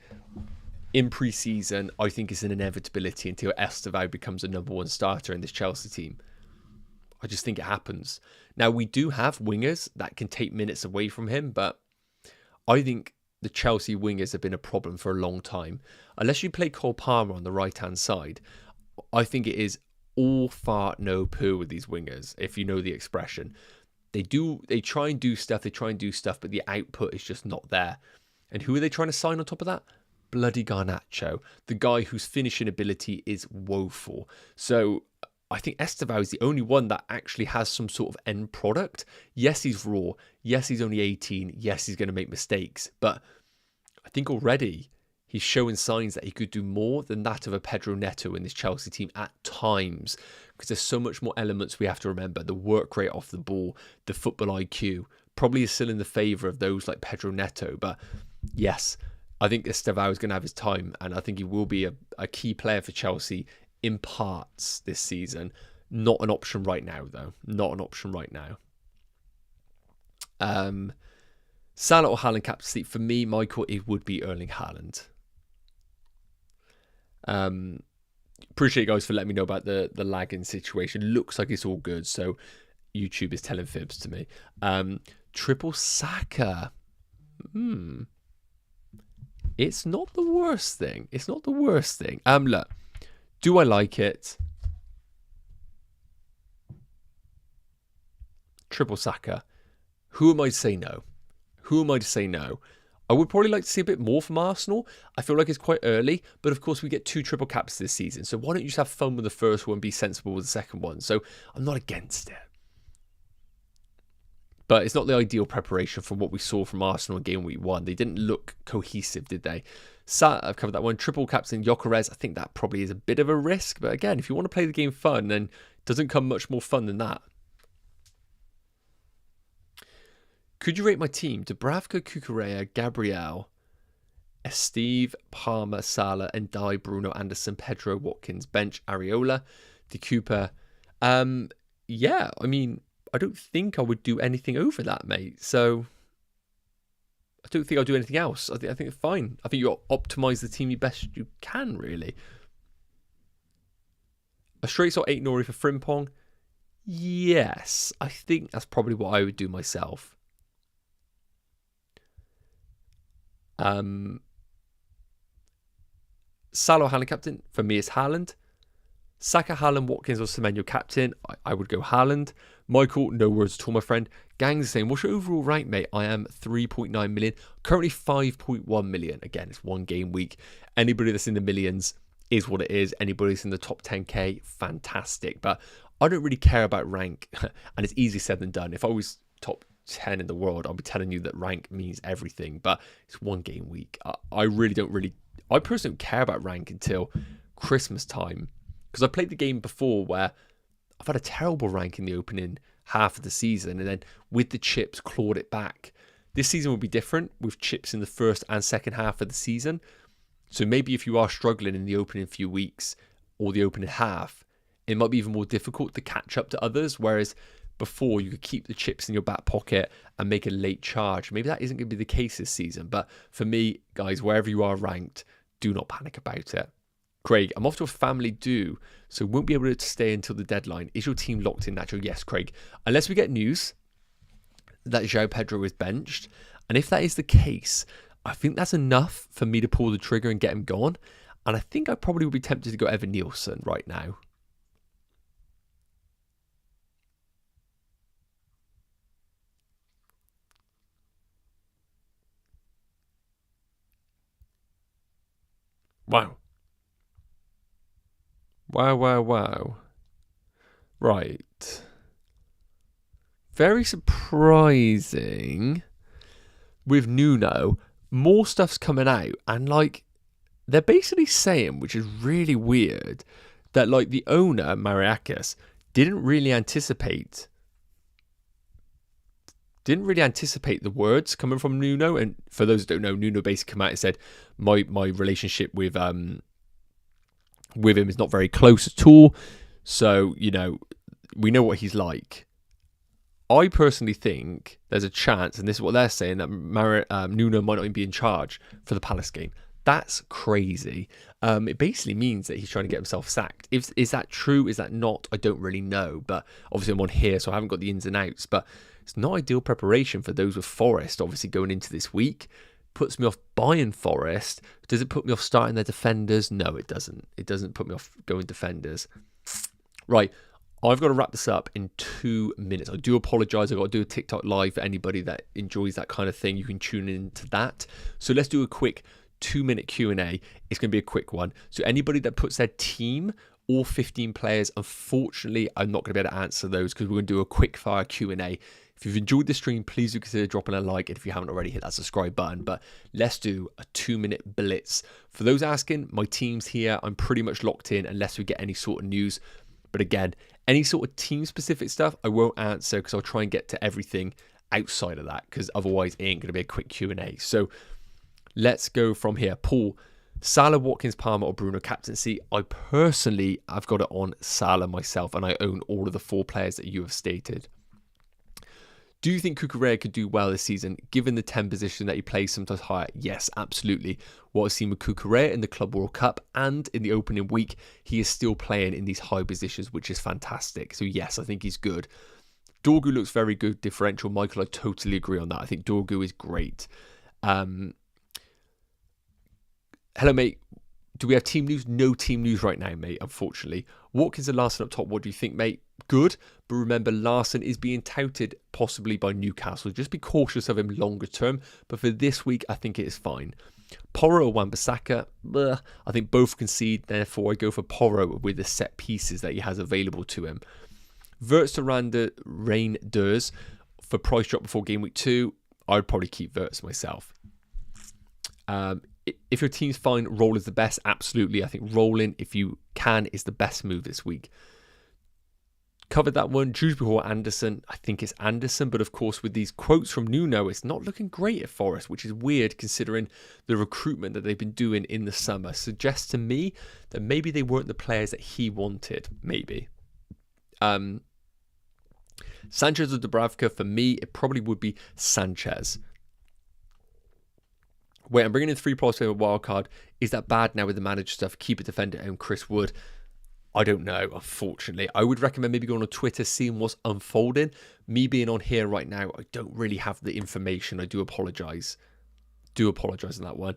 in pre-season. I think it's an inevitability until Estevao becomes a number 1 starter in this Chelsea team. I just think it happens. Now, we do have wingers that can take minutes away from him, but I think the Chelsea wingers have been a problem for a long time. Unless you play Cole Palmer on the right-hand side, I think it is all fart, no poo with these wingers, if you know the expression. They try and do stuff, but the output is just not there. And who are they trying to sign on top of that? Bloody Garnacho, the guy whose finishing ability is woeful. So I think Estevao is the only one that actually has some sort of end product. Yes, he's raw. Yes, he's only 18. Yes, he's going to make mistakes. But I think already he's showing signs that he could do more than that of a Pedro Neto in this Chelsea team at times. Because there's so much more elements we have to remember. The work rate off the ball, the football IQ, probably is still in the favour of those like Pedro Neto. But yes, I think Estevao is going to have his time. And I think he will be a key player for Chelsea in parts this season. Not an option right now, though. Salah or Haaland captaincy? For me, Michael, it would be Erling Haaland. Appreciate you guys for letting me know about the lagging situation. Looks like it's all good, so YouTube is telling fibs to me. Triple Saka. It's not the worst thing. Look, do I like it? Triple Saka. Who am I to say no? I would probably like to see a bit more from Arsenal. I feel like it's quite early, but of course we get 2 triple caps this season. So why don't you just have fun with the first one, be sensible with the second one? So I'm not against it. But it's not the ideal preparation from what we saw from Arsenal in game week 1. They didn't look cohesive, did they? I've covered that one. Triple captain Gyökeres. I think that probably is a bit of a risk. But again, if you want to play the game fun, then it doesn't come much more fun than that. Could you rate my team? Dubravka, Cucurella, Gabriel, Steve, Palmer, Salah, and Dye, Bruno, Anderson, Pedro, Watkins, bench, Areola, De Cooper. Yeah, I mean, I don't think I would do anything over that, mate. So I don't think I'll do anything else. I think it's fine. I think you optimize the team you best you can, really. A straight sort 8 Nori for Frimpong. Yes, I think that's probably what I would do myself. Salah Haaland captain. For me, it's Haaland. Saka, Haaland, Watkins, or Semenyo captain. I would go Haaland. Michael, no words at all, my friend. Gang's saying, what's your overall rank, mate? I am 3.9 million. Currently 5.1 million. Again, it's one game week. Anybody that's in the millions is what it is. Anybody that's in the top 10k, fantastic. But I don't really care about rank. And it's easier said than done. If I was top 10 in the world, I'll be telling you that rank means everything. But it's one game week. I personally don't care about rank until Christmas time. Because I played the game before where I've had a terrible rank in the opening half of the season, and then with the chips clawed it back. This season will be different with chips in the first and second half of the season. So maybe if you are struggling in the opening few weeks or the opening half, it might be even more difficult to catch up to others. Whereas before, you could keep the chips in your back pocket and make a late charge. Maybe that isn't going to be the case this season. But for me, guys, wherever you are ranked, do not panic about it. Craig, I'm off to a family do, so won't be able to stay until the deadline. Is your team locked in, Nacho? Yes, Craig. Unless we get news that João Pedro is benched. And if that is the case, I think that's enough for me to pull the trigger and get him gone. And I think I probably would be tempted to go Evan Nielsen right now. Wow. Wow. Right. Very surprising with Nuno. More stuff's coming out. And, like, they're basically saying, which is really weird, that, like, the owner, Mariakis, didn't really anticipate the words coming from Nuno. And for those that don't know, Nuno basically came out and said, my relationship with him is not very close at all. So, you know, we know what he's like. I personally think there's a chance, and this is what they're saying, that Nuno might not even be in charge for the Palace game. That's crazy. It basically means that he's trying to get himself sacked. Is that true? Is that not? I don't really know. But obviously I'm on here, so I haven't got the ins and outs. But it's not ideal preparation for those with Forest, obviously, going into this week. Puts me off buying Forest. Does it put me off starting their defenders? No, it doesn't. It doesn't put me off going defenders. Right. I've got to wrap this up in 2 minutes. I do apologise. I've got to do a TikTok live for anybody that enjoys that kind of thing. You can tune into that. So let's do a quick 2-minute Q&A. It's going to be a quick one. So anybody that puts their team, all 15 players, unfortunately, I'm not going to be able to answer those because we're going to do a quick fire Q&A. If you've enjoyed the stream, please do consider dropping a like. And if you haven't already, hit that subscribe button. But let's do a 2-minute blitz. For those asking, my team's here. I'm pretty much locked in unless we get any sort of news. But again, any sort of team-specific stuff, I won't answer because I'll try and get to everything outside of that because otherwise it ain't going to be a quick Q&A. So let's go from here. Paul, Salah, Watkins, Palmer, or Bruno captaincy? I've got it on Salah myself, and I own all of the 4 players that you have stated. Do you think Cucurella could do well this season, given the 10 position that he plays sometimes higher? Yes, absolutely. What I've seen with Cucurella in the Club World Cup and in the opening week, he is still playing in these high positions, which is fantastic. So yes, I think he's good. Dorgu looks very good differential. Michael, I totally agree on that. I think Dorgu is great. Hello, mate. Do we have team news? No team news right now, mate, unfortunately. Watkins and Larson up top. What do you think, mate? Good. But remember, Larson is being touted possibly by Newcastle. Just be cautious of him longer term. But for this week, I think it is fine. Porro or Wan-Bissaka? I think both concede. Therefore, I go for Porro with the set pieces that he has available to him. Wirtz to Reinders for price drop before game week 2. I would probably keep Wirtz myself. If your team's fine, roll is the best. Absolutely. I think rolling, if you can, is the best move this week. Covered that one. Dewsbury or Anderson. I think it's Anderson, but of course with these quotes from Nuno, it's not looking great at Forest, which is weird considering the recruitment that they've been doing in the summer. Suggests to me that maybe they weren't the players that he wanted. Maybe. Sanchez or Dubravka, for me, it probably would be Sanchez. Wait, I'm bringing in 3 players for a wildcard. Is that bad now with the manager stuff? Keep a defender and Chris Wood. I don't know, unfortunately. I would recommend maybe going on Twitter, seeing what's unfolding. Me being on here right now, I don't really have the information. I do apologise. On that one.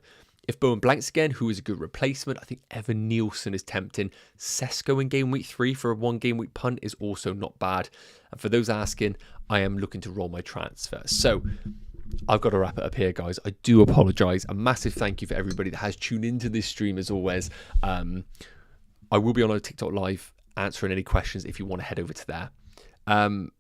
If Bowen blanks again, who is a good replacement? I think Evan Nielsen is tempting. Sesko in game week 3 for a 1 game week punt is also not bad. And for those asking, I am looking to roll my transfer. So I've got to wrap it up here, guys. I do apologise. A massive thank you for everybody that has tuned into this stream as always. I will be on a TikTok live answering any questions if you want to head over to there.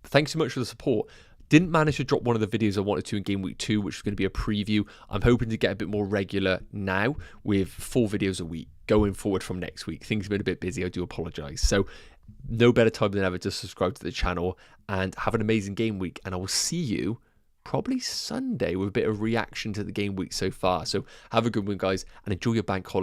Thanks so much for the support. Didn't manage to drop one of the videos I wanted to in Game Week 2, which is going to be a preview. I'm hoping to get a bit more regular now with 4 videos a week going forward from next week. Things have been a bit busy. I do apologise. So no better time than ever to subscribe to the channel and have an amazing game week. And I will see you probably Sunday with a bit of reaction to the game week so far. So have a good one, guys, and enjoy your bank holiday.